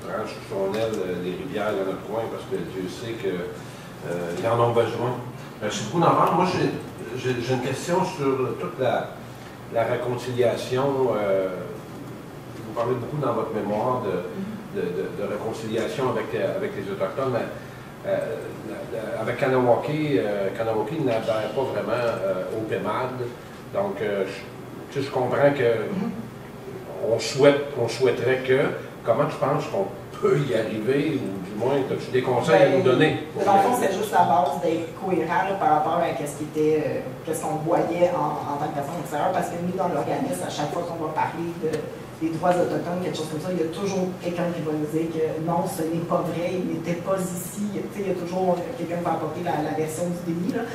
branche sous son aile les rivières dans notre coin, parce que Dieu sait qu'ils en ont besoin. Merci beaucoup d'en parler. Moi, j'ai une question sur toute la réconciliation. Vous parlez beaucoup dans votre mémoire de réconciliation avec les Autochtones, mais avec Kahnawake, Kahnawake n'adhère pas vraiment au PEMAD. Donc, je comprends qu'on souhaiterait que. Comment tu penses qu'on peut y arriver, ou du moins, as-tu des conseils à nous donner? Dans le fond, c'est juste la base d'être cohérent par rapport à qu'est-ce qu'on voyait en tant que personne extérieure, parce que nous, dans l'organisme, à chaque fois qu'on va parler des droits autochtones, quelque chose comme ça, il y a toujours quelqu'un qui va nous dire que non, ce n'est pas vrai, il n'était pas ici. Il y a toujours quelqu'un qui va apporter la version du déni, là,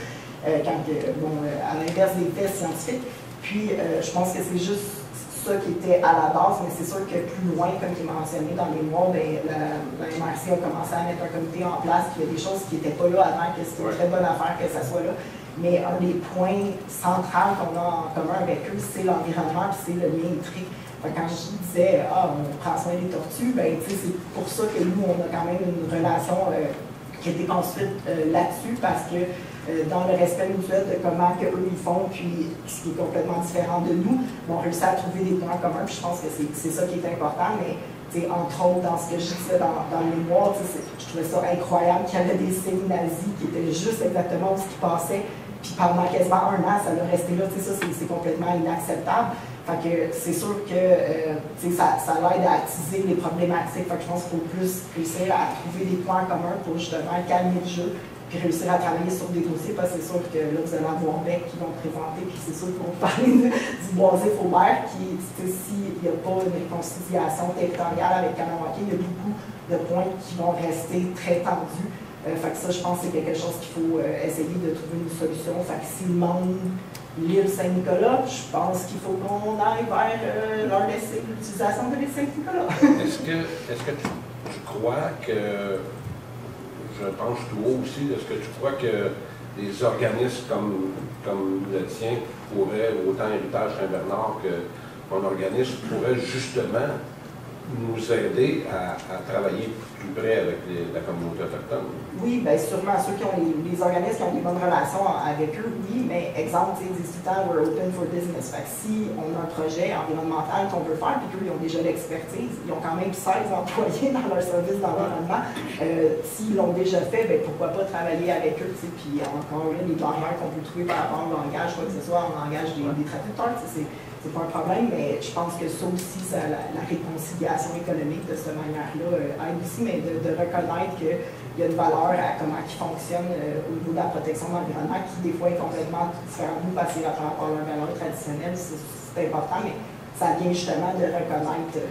à l'inverse des faits scientifiques. Puis, je pense que c'est juste ça qui était à la base, mais c'est sûr que plus loin, comme tu l'as mentionné dans les mois, la MRC a commencé à mettre un comité en place, puis il y a des choses qui n'étaient pas là avant, que c'était une très bonne affaire que ça soit là. Mais un des points centraux qu'on a en commun avec eux, c'est l'environnement, puis c'est le lien électrique. Quand je disais, on prend soin des tortues, c'est pour ça que nous, on a quand même une relation qui a été construite là-dessus, parce que dans le respect mutuel de comment que eux ils font, puis ce qui est complètement différent de nous, on réussit à trouver des points communs, puis je pense que c'est ça qui est important, mais entre autres, dans ce que je disais dans le mémoire, je trouvais ça incroyable qu'il y avait des signes nazis qui étaient juste exactement où ce qui passait, puis pendant quasiment un an, ça l'a resté là, ça c'est complètement inacceptable. Fait que c'est sûr que ça l'aide à attiser les problématiques. Fait que je pense qu'il faut plus réussir à trouver des points communs pour justement calmer le jeu, puis réussir à travailler sur des dossiers, parce que c'est sûr que là, vous allez avoir Beck qui vont présenter, puis c'est sûr qu'on va parler du Boisé-Faubert, qui, s'il n'y a pas une réconciliation territoriale avec Kahnawake, il y a beaucoup de points qui vont rester très tendus. Fait que ça, je pense que c'est quelque chose qu'il faut essayer de trouver une solution. Fait que s'il manque l'île Saint-Nicolas, je pense qu'il faut qu'on aille vers leur laisser l'utilisation de l'île Saint-Nicolas. Est-ce que tu crois que, je pense tout haut aussi, est-ce que tu crois que des organismes comme le tien pourraient, autant Héritage Saint-Bernard que mon organisme, pourrait justement nous aider à travailler plus près avec la communauté autochtone? Oui, bien sûrement. Ceux qui ont les organismes qui ont des bonnes relations avec eux, oui, mais exemple, ils disent tout le temps, we're open for business. Fait que si on a un projet environnemental qu'on veut faire, puis qu'eux, ils ont déjà l'expertise, ils ont quand même 16 employés dans leur service d'environnement. S'ils l'ont déjà fait, bien, pourquoi pas travailler avec eux, puis encore là, les barrières qu'on peut trouver par rapport au langage, quoi que ce soit, en langage des traducteurs, c'est pas un problème, mais je pense que ça aussi, la réconciliation économique de cette manière-là aide aussi, mais de reconnaître qu'il y a une valeur à comment ils fonctionnent au niveau de la protection de l'environnement, qui des fois est complètement différent de nous, parce que par rapport à leurs valeurs traditionnelles, c'est important, mais ça vient justement de reconnaître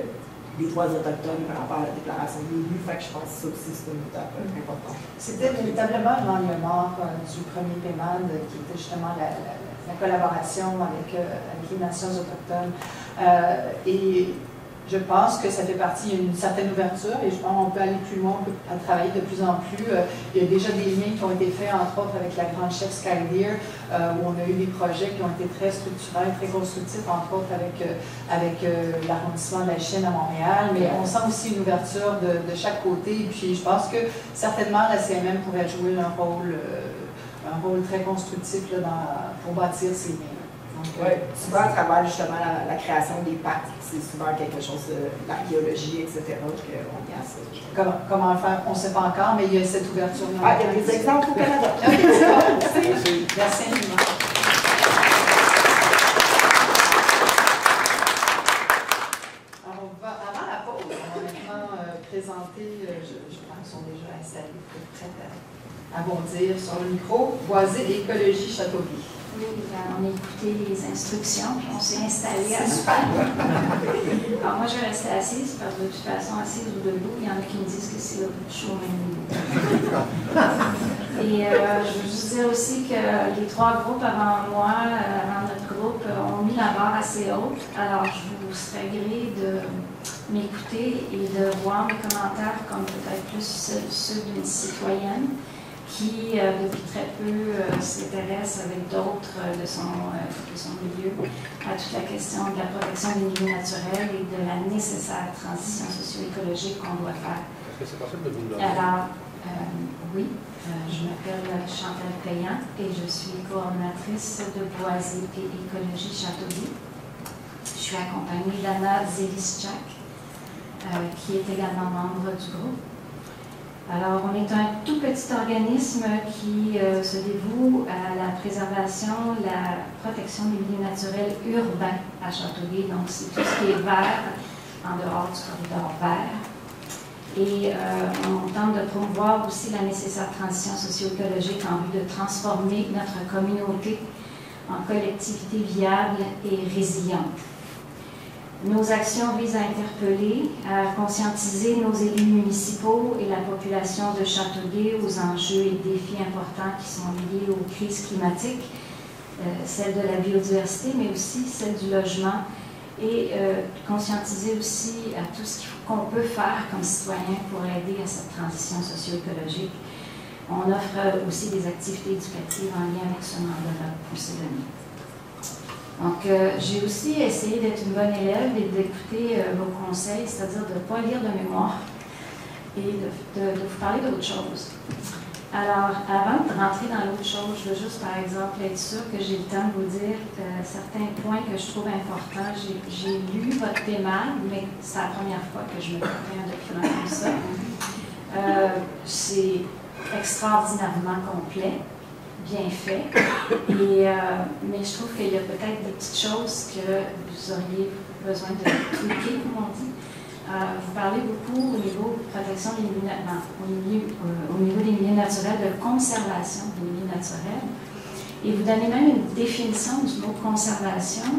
les droits autochtones par rapport à la déclaration des élus. Fait que je pense que ça aussi, c'est une étape importante. C'était véritablement l'angle mort du premier PEMAD, qui était justement la collaboration avec les nations autochtones. Et je pense que ça fait partie d'une certaine ouverture et je pense qu'on peut aller plus loin, on peut travailler de plus en plus. Il y a déjà des liens qui ont été faits, entre autres avec la grande chef Skydeer, où on a eu des projets qui ont été très structurels, très constructifs, entre autres avec l'arrondissement de la Chine à Montréal. Mais on sent aussi une ouverture de chaque côté. Puis je pense que certainement la CMM pourrait jouer un rôle très constructif là, pour bâtir ces liens. Oui, souvent à travers justement la création des pactes, c'est souvent quelque chose de l'archéologie, etc., qu'on y a ça. Comment le faire, on ne sait pas encore, mais il y a cette ouverture. Il y a des exemples au Canada. Merci. Merci infiniment. Alors, avant la pause, on va maintenant présenter, je pense qu'ils sont déjà installés, prêts à bondir sur le micro, Boisé Écologie Châteauguay. Oui, on a écouté les instructions, on s'est installé à super. Alors moi, je vais rester assise, parce que de toute façon, assise ou debout, il y en a qui me disent que c'est le chaud même niveau. Et je veux juste dire aussi que les trois groupes avant moi, avant notre groupe, ont mis la barre assez haute. Alors, je vous serais gré de m'écouter et de voir mes commentaires comme peut-être plus ceux d'une citoyenne qui, depuis très peu, s'intéresse avec d'autres de son milieu à toute la question de la protection des milieux naturels et de la nécessaire transition socio-écologique qu'on doit faire. Est-ce que c'est possible de vous le nommer? Alors, oui, je m'appelle Chantal Payan et je suis coordonnatrice de Boisé et Écologie Châteauguay. Je suis accompagnée d'Anna Zelischak, qui est également membre du groupe. Alors, on est un tout petit organisme qui se dévoue à la préservation, la protection des milieux naturels urbains à Châteauguay. Donc, c'est tout ce qui est vert en dehors du corridor vert. Et on tente de promouvoir aussi la nécessaire transition socio-écologique en vue de transformer notre communauté en collectivité viable et résiliente. Nos actions visent à interpeller, à conscientiser nos élus municipaux et la population de Châteauguay aux enjeux et défis importants qui sont liés aux crises climatiques, celle de la biodiversité, mais aussi celle du logement, et conscientiser aussi à tout ce qu'on peut faire comme citoyen pour aider à cette transition socio-écologique. On offre aussi des activités éducatives en lien avec ce mandat-là pour ces données. Donc, j'ai aussi essayé d'être une bonne élève et d'écouter vos conseils, c'est-à-dire de ne pas lire de mémoire et de vous parler d'autre chose. Alors, avant de rentrer dans l'autre chose, je veux juste, par exemple, être sûre que j'ai le temps de vous dire certains points que je trouve importants. J'ai lu votre PMAD, mais c'est la première fois que je me crée un document comme ça. C'est extraordinairement complet, bien fait, mais je trouve qu'il y a peut-être des petites choses que vous auriez besoin de tweaker, comme on dit. Vous parlez beaucoup au niveau de protection des milieux, au niveau des milieux naturels, de conservation des milieux naturels. Et vous donnez même une définition du mot conservation.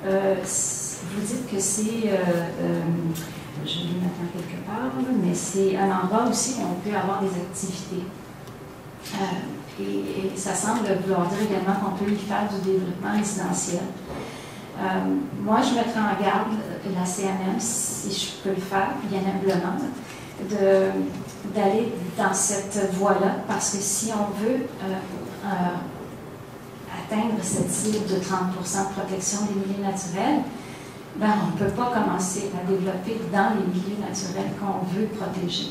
Vous dites que c'est, je vais le mettre quelque part, mais c'est un endroit aussi où on peut avoir des activités. Et ça semble vouloir dire également qu'on peut y faire du développement résidentiel. Moi, je mettrais en garde la CMM, si je peux le faire, bien humblement, d'aller dans cette voie-là, parce que si on veut atteindre cette cible de 30% de protection des milieux naturels, ben, on ne peut pas commencer à développer dans les milieux naturels qu'on veut protéger.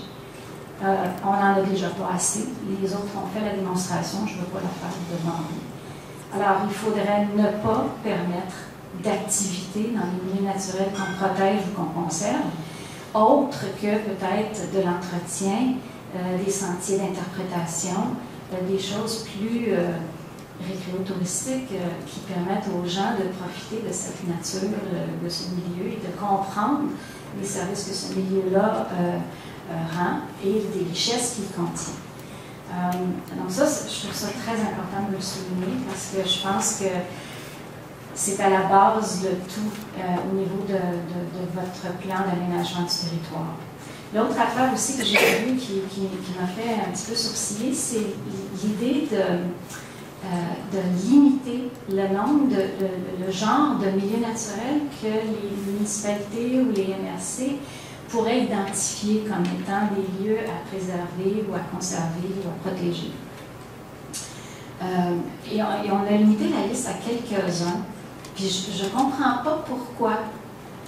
On n'en a déjà pas assez. Les autres ont fait la démonstration, je ne veux pas la faire devant vous. Alors, il faudrait ne pas permettre d'activités dans les milieux naturels qu'on protège ou qu'on conserve, autre que peut-être de l'entretien, des sentiers d'interprétation, des choses plus récréotouristiques qui permettent aux gens de profiter de cette nature, de ce milieu et de comprendre les services que ce milieu-là rend et des richesses qu'il contient. Donc ça, je trouve ça très important de le souligner parce que je pense que c'est à la base de tout au niveau de votre plan d'aménagement du territoire. L'autre affaire aussi que j'ai vue qui m'a fait un petit peu sourciller, c'est l'idée de limiter le nombre, le genre de milieux naturels que les municipalités ou les MRC pourraient identifier comme étant des lieux à préserver ou à conserver ou à protéger. Et on a limité la liste à quelques-uns. Puis je ne comprends pas pourquoi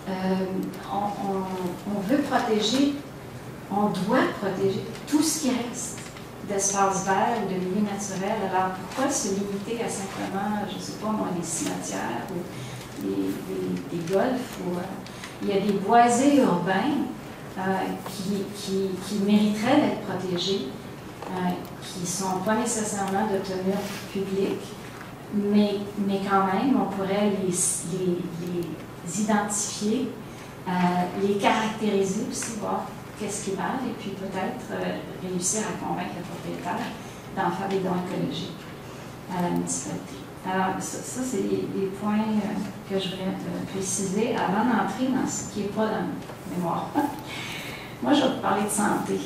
on veut protéger, on doit protéger tout ce qui reste d'espaces verts ou de milieux naturels. Alors pourquoi se limiter à simplement, je ne sais pas moi, les cimetières ou des golfs ou, il y a des boisés urbains qui mériteraient d'être protégés, qui ne sont pas nécessairement de tenue publique, mais quand même, on pourrait les identifier, les caractériser aussi, voir qu'est-ce qui valent, et puis peut-être réussir à convaincre le propriétaire d'en faire des dons écologiques à la municipalité. Alors, ça c'est des points que je voulais préciser avant d'entrer dans ce qui n'est pas dans la mémoire. Moi, je vais vous parler de santé.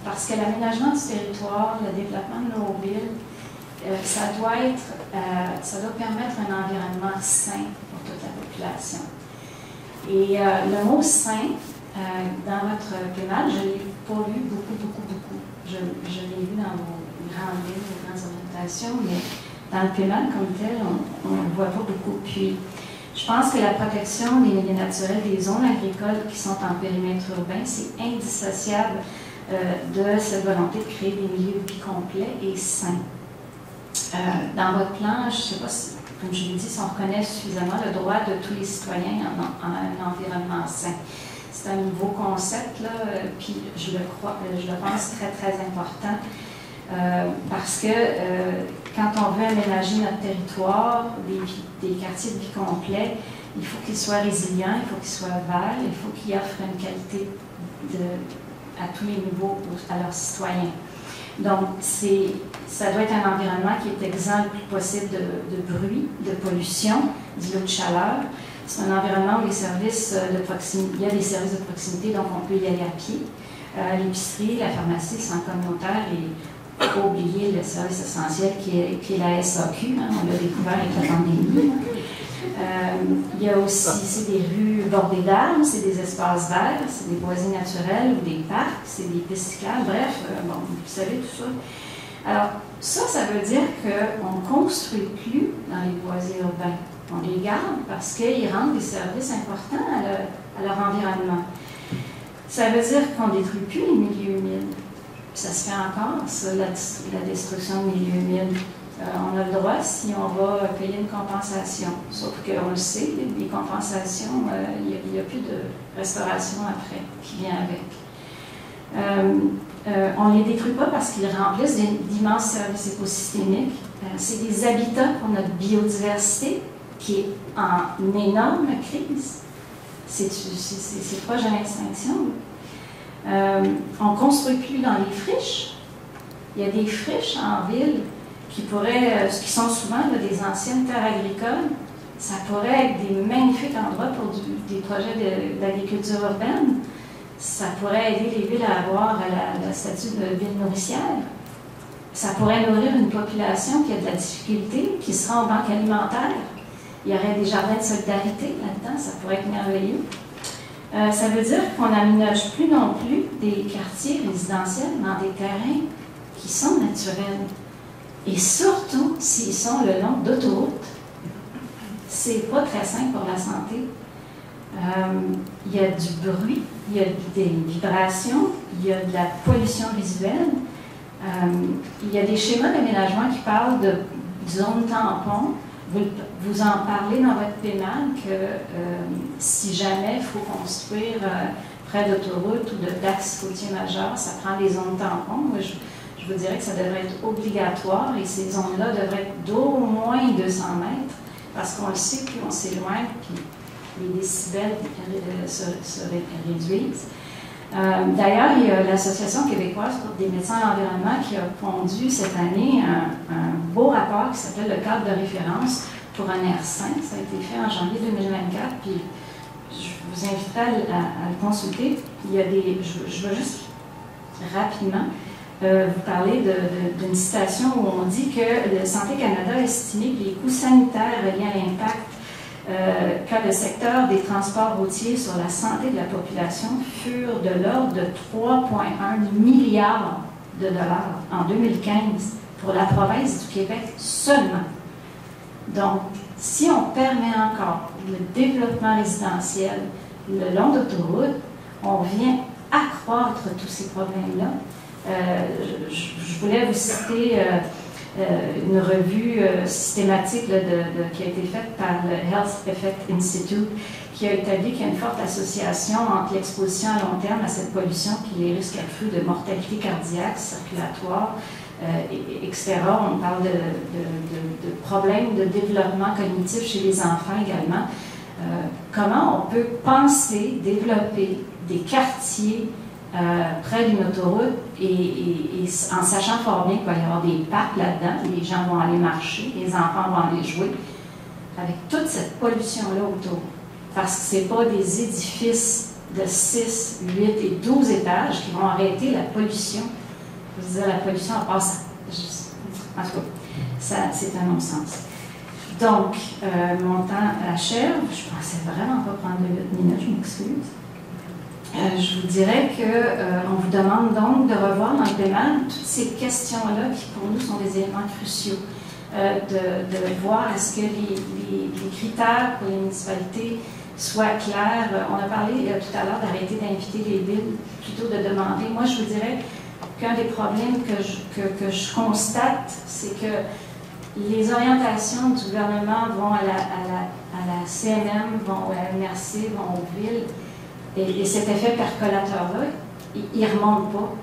Parce que l'aménagement du territoire, le développement de nos villes, ça doit permettre un environnement sain pour toute la population. Et le mot sain, dans votre PMAD, je ne l'ai pas lu beaucoup. Je l'ai vu dans vos grandes lignes, vos grandes orientations, mais dans le PMAD comme tel, on ne le voit pas beaucoup. Puis, je pense que la protection des milieux naturels, des zones agricoles qui sont en périmètre urbain, c'est indissociable de cette volonté de créer des milieux de vie complets et sains. Dans votre plan, je ne sais pas si, comme je l'ai dit, si on reconnaît suffisamment le droit de tous les citoyens en un environnement sain. C'est un nouveau concept, là, puis je le pense très, très important, parce que quand on veut aménager notre territoire, des quartiers de vie complets, il faut qu'ils soient résilients, il faut qu'ils soient verts, il faut qu'ils offrent une qualité à tous les niveaux à leurs citoyens. Donc, ça doit être un environnement qui est exempt le plus possible de bruit, de pollution, d'îlots de chaleur. C'est un environnement où les services de proximité, il y a des services de proximité, donc on peut y aller à pied. L'épicerie, la pharmacie, le centre communautaire et il ne faut pas oublier le service essentiel qui est la SAQ. Hein, on l'a découvert avec la pandémie. Il y a aussi, c'est des rues bordées d'arbres, c'est des espaces verts, c'est des boisés naturels ou des parcs, c'est des pistes cyclables, bref, bon, vous savez tout ça. Alors, ça veut dire qu'on ne construit plus dans les boisés urbains. On les garde parce qu'ils rendent des services importants à leur environnement. Ça veut dire qu'on ne détruit plus les milieux humides. Ça se fait encore, ça, la destruction de milieux humides. On a le droit si on va payer une compensation. Sauf qu'on le sait, les compensations, il n'y a plus de restauration après qui vient avec. On ne les détruit pas parce qu'ils remplissent d'immenses services écosystémiques. C'est des habitats pour notre biodiversité qui est en énorme crise. C'est proche de l'extinction. On ne construit plus dans les friches. Il y a des friches en ville qui sont souvent des anciennes terres agricoles. Ça pourrait être des magnifiques endroits pour des projets d'agriculture urbaine. Ça pourrait aider les villes à avoir la statut de ville nourricière. Ça pourrait nourrir une population qui a de la difficulté, qui sera en banque alimentaire. Il y aurait des jardins de solidarité là-dedans, ça pourrait être merveilleux. Ça veut dire qu'on n'aménage plus non plus des quartiers résidentiels dans des terrains qui sont naturels. Et surtout, s'ils sont le long d'autoroutes, c'est pas très sain pour la santé. Il y a du bruit, il y a des vibrations, il y a de la pollution visuelle. Il y a des schémas d'aménagement qui parlent de zones tampons. Vous en parlez dans votre PMAD que si jamais il faut construire près d'autoroutes ou d'axes routiers majeurs, ça prend des zones tampons. Moi, je vous dirais que ça devrait être obligatoire et ces zones-là devraient être d'au moins 200 mètres parce qu'on le sait, plus on s'éloigne, puis les décibels se réduisent. D'ailleurs, il y a l'Association québécoise des médecins à l'environnement qui a pondu cette année un beau rapport qui s'appelle le cadre de référence pour un air sain. Ça a été fait en janvier 2024, puis je vous invite à le consulter. Il y a je veux juste rapidement, vous parler d'une citation où on dit que le Santé Canada a estimé que les coûts sanitaires liés à l'impact qu'a le secteur des transports routiers sur la santé de la population furent de l'ordre de 3,1 milliards de dollars en 2015 pour la province du Québec seulement. Donc, si on permet encore le développement résidentiel le long d'autoroutes, on vient accroître tous ces problèmes-là. Je voulais vous citer une revue systématique qui a été faite par le Health Effect Institute, qui a établi qu'il y a une forte association entre l'exposition à long terme à cette pollution et les risques accrus de mortalité cardiaque, circulatoire, etc. On parle de problèmes de développement cognitif chez les enfants également. Comment on peut penser, développer des quartiers près d'une autoroute et en sachant fort bien qu'il va y avoir des parcs là-dedans, les gens vont aller marcher, les enfants vont aller jouer, avec toute cette pollution-là autour. Parce que ce n'est pas des édifices de 6, 8 et 12 étages qui vont arrêter la pollution. Je veux dire, la pollution en passe. En tout cas, c'est un non-sens. Donc, mon temps achève. Je ne pensais vraiment pas prendre 8 minutes, je m'excuse. Je vous dirais qu'on vous demande donc de revoir dans le PEMAD toutes ces questions-là qui, pour nous, sont des éléments cruciaux. De voir est-ce que les critères pour les municipalités soient clairs. On a parlé tout à l'heure d'arrêter d'inviter les villes plutôt de demander. Moi, je vous dirais qu'un des problèmes que je constate, c'est que les orientations du gouvernement vont à la CNM, vont à la MRC, vont aux villes, et cet effet percolateur-là, il ne remonte pas.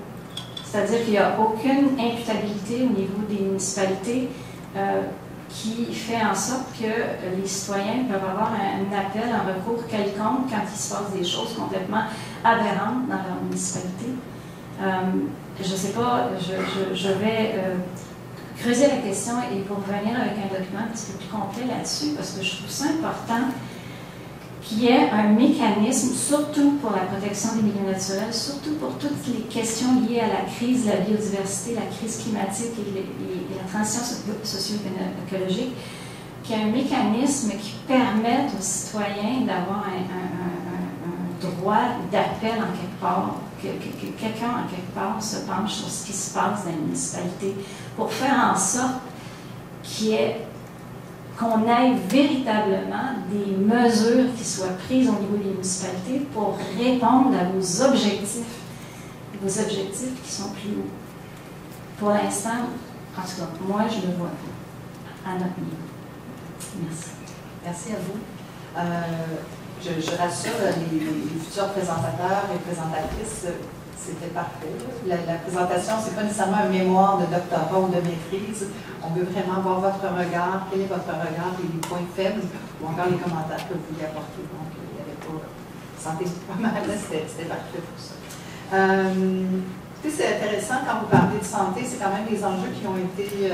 C'est-à-dire qu'il n'y a aucune imputabilité au niveau des municipalités qui fait en sorte que les citoyens peuvent avoir un appel, un recours quelconque quand il se passe des choses complètement aberrantes dans leur municipalité. Je ne sais pas, je vais creuser la question et pour revenir avec un document un petit peu plus complet là-dessus, parce que je trouve ça important qu'il y ait un mécanisme, surtout pour la protection des milieux naturels, surtout pour toutes les questions liées à la crise de la biodiversité, la crise climatique et la transition socio-écologique, qu'il y ait un mécanisme qui permette aux citoyens d'avoir un droit d'appel en quelque part, que quelqu'un en quelque part se penche sur ce qui se passe dans les municipalités, pour faire en sorte qu'on ait véritablement des mesures qui soient prises au niveau des municipalités pour répondre à vos objectifs qui sont plus hauts. Pour l'instant, en tout cas, moi, je le vois pas à notre niveau. Merci. Merci à vous. Je rassure les futurs présentateurs et présentatrices, c'était parfait. La présentation, ce n'est pas nécessairement un mémoire de doctorat ou de maîtrise. On veut vraiment voir votre regard, quel est votre regard et les points faibles, ou encore les commentaires que vous y apportez. Donc, il n'y avait pas santé pas mal, c'était parfait pour ça. C'est intéressant, quand vous parlez de santé, c'est quand même des enjeux qui ont été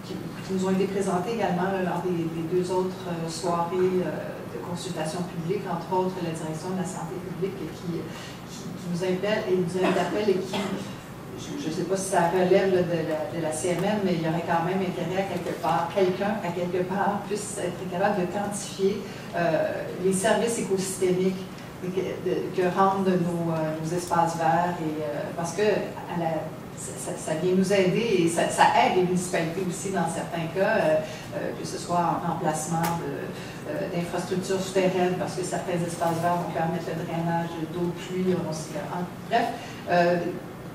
qui nous ont été présentés également lors des 2 autres soirées de consultation publique, entre autres la direction de la santé publique qui nous appelle et qui, je ne sais pas si ça relève de la CMM, mais il y aurait quand même intérêt à quelqu'un à quelque part puisse être capable de quantifier les services écosystémiques que rendent nos espaces verts, parce que ça vient nous aider et ça aide les municipalités aussi dans certains cas, que ce soit en remplacement d'infrastructures souterraines, parce que certains espaces verts vont permettre le drainage d'eau de pluie. Bref,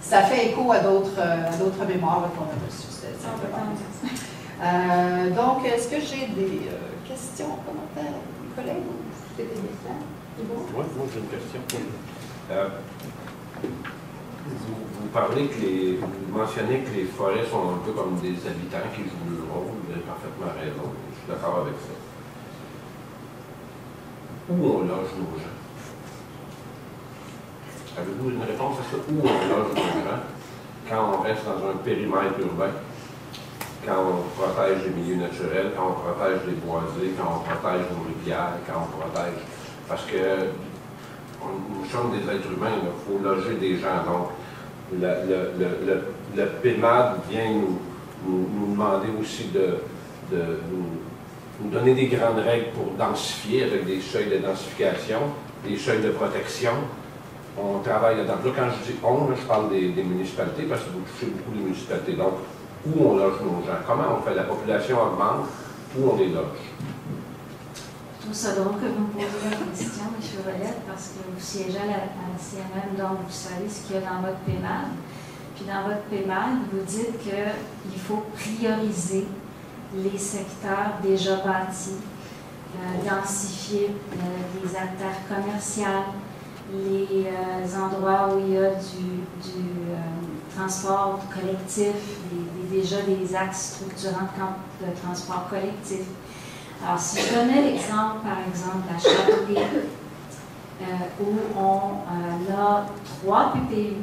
ça fait écho à d'autres mémoires qu'on a reçues. Donc, est-ce que j'ai des questions, commentaires, collègues? Oui, moi j'ai une question. Vous mentionnez que les forêts sont un peu comme des habitants qui jouent le rôle. Vous avez parfaitement raison. Je suis d'accord avec ça. Où on loge nos gens? Avez-vous une réponse à ça? Où on loge nos gens quand on reste dans un périmètre urbain? Quand on protège les milieux naturels, quand on protège les boisés, quand on protège nos rivières, quand on protège... Parce que nous sommes des êtres humains, il faut loger des gens. Donc, le PMAD vient nous demander aussi de nous donner des grandes règles pour densifier avec des seuils de densification, des seuils de protection. On travaille là-dedans. Là, quand je dis on, là, je parle des municipalités parce que vous touchez beaucoup les municipalités. Donc, où on loge nos gens? Comment on fait? La population augmente, où on les loge? Je trouve ça drôle que vous me posiez la question, M. Rolette, parce que vous siégez à la CMM, donc vous savez ce qu'il y a dans votre PMAD. Puis dans votre PMAD, vous dites qu'il faut prioriser les secteurs déjà bâtis, densifier les artères commerciales, les endroits où il y a du transport collectif, déjà des axes structurants de transport collectif. Alors, si je donnais l'exemple, par exemple, à Châteauguay, où on a 3 PPU,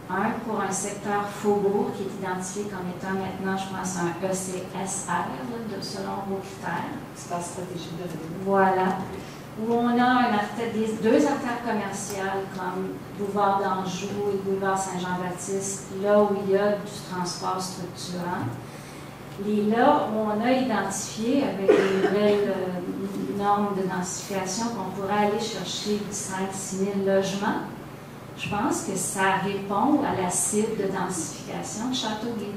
un pour un secteur faubourg qui est identifié comme étant maintenant, je pense, un ECSR, selon vos critères. Espace stratégique de revenu. Voilà. Où on a deux artères commerciales comme Boulevard d'Anjou et Boulevard Saint-Jean-Baptiste, là où il y a du transport structurant. Là où on a identifié avec les nouvelles normes de densification qu'on pourrait aller chercher 5-6 000 logements, je pense que ça répond à la cible de densification de Châteauguay.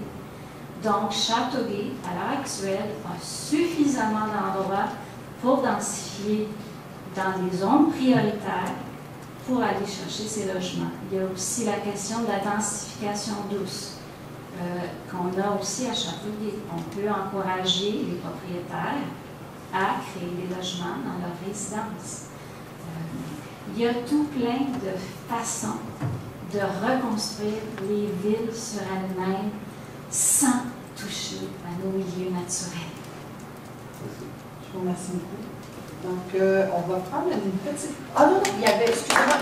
Donc, Châteauguay, à l'heure actuelle, a suffisamment d'endroits pour densifier dans des zones prioritaires pour aller chercher ces logements. Il y a aussi la question de la densification douce qu'on a aussi à Châteauguay. On peut encourager les propriétaires à créer des logements dans leur résidence. Il y a tout plein de façons de reconstruire les villes sur elles-mêmes sans toucher à nos milieux naturels. Je vous remercie beaucoup. Donc, on va prendre une petite... Ah non, il y avait... Excusez-moi,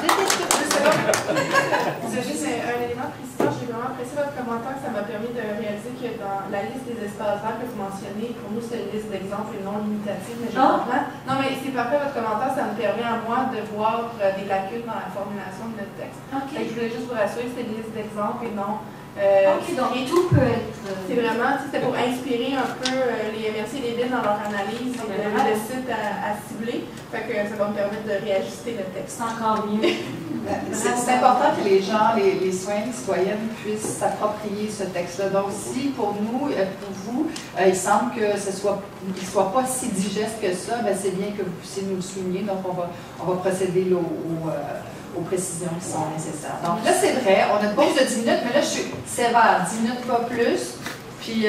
C'est juste un élément précisant. J'ai vraiment apprécié votre commentaire. Ça m'a permis de réaliser que dans la liste des espaces verts que vous mentionnez, pour nous, c'est une liste d'exemples et non limitative. Mais non, mais c'est parfait, votre commentaire. Ça me permet à moi de voir des lacunes dans la formulation de notre texte. Okay. Je voulais juste vous rassurer, c'est une liste d'exemples et non... OK, donc tout peut être... C'est vraiment, c'était pour inspirer un peu les MRC et les villes dans leur analyse et le site à cibler. Fait que ça va me permettre de réajuster le texte. C'est encore mieux. C'est important que les gens, les citoyens et citoyennes puissent s'approprier ce texte-là. Donc, si pour nous, pour vous, il semble que ce soit pas si digeste que ça, c'est bien que vous puissiez nous le souligner. Donc, on va procéder aux précisions qui sont nécessaires. Donc là, c'est vrai, on a une pause de 10 minutes, mais là, je suis sévère, 10 minutes, pas plus. Puis,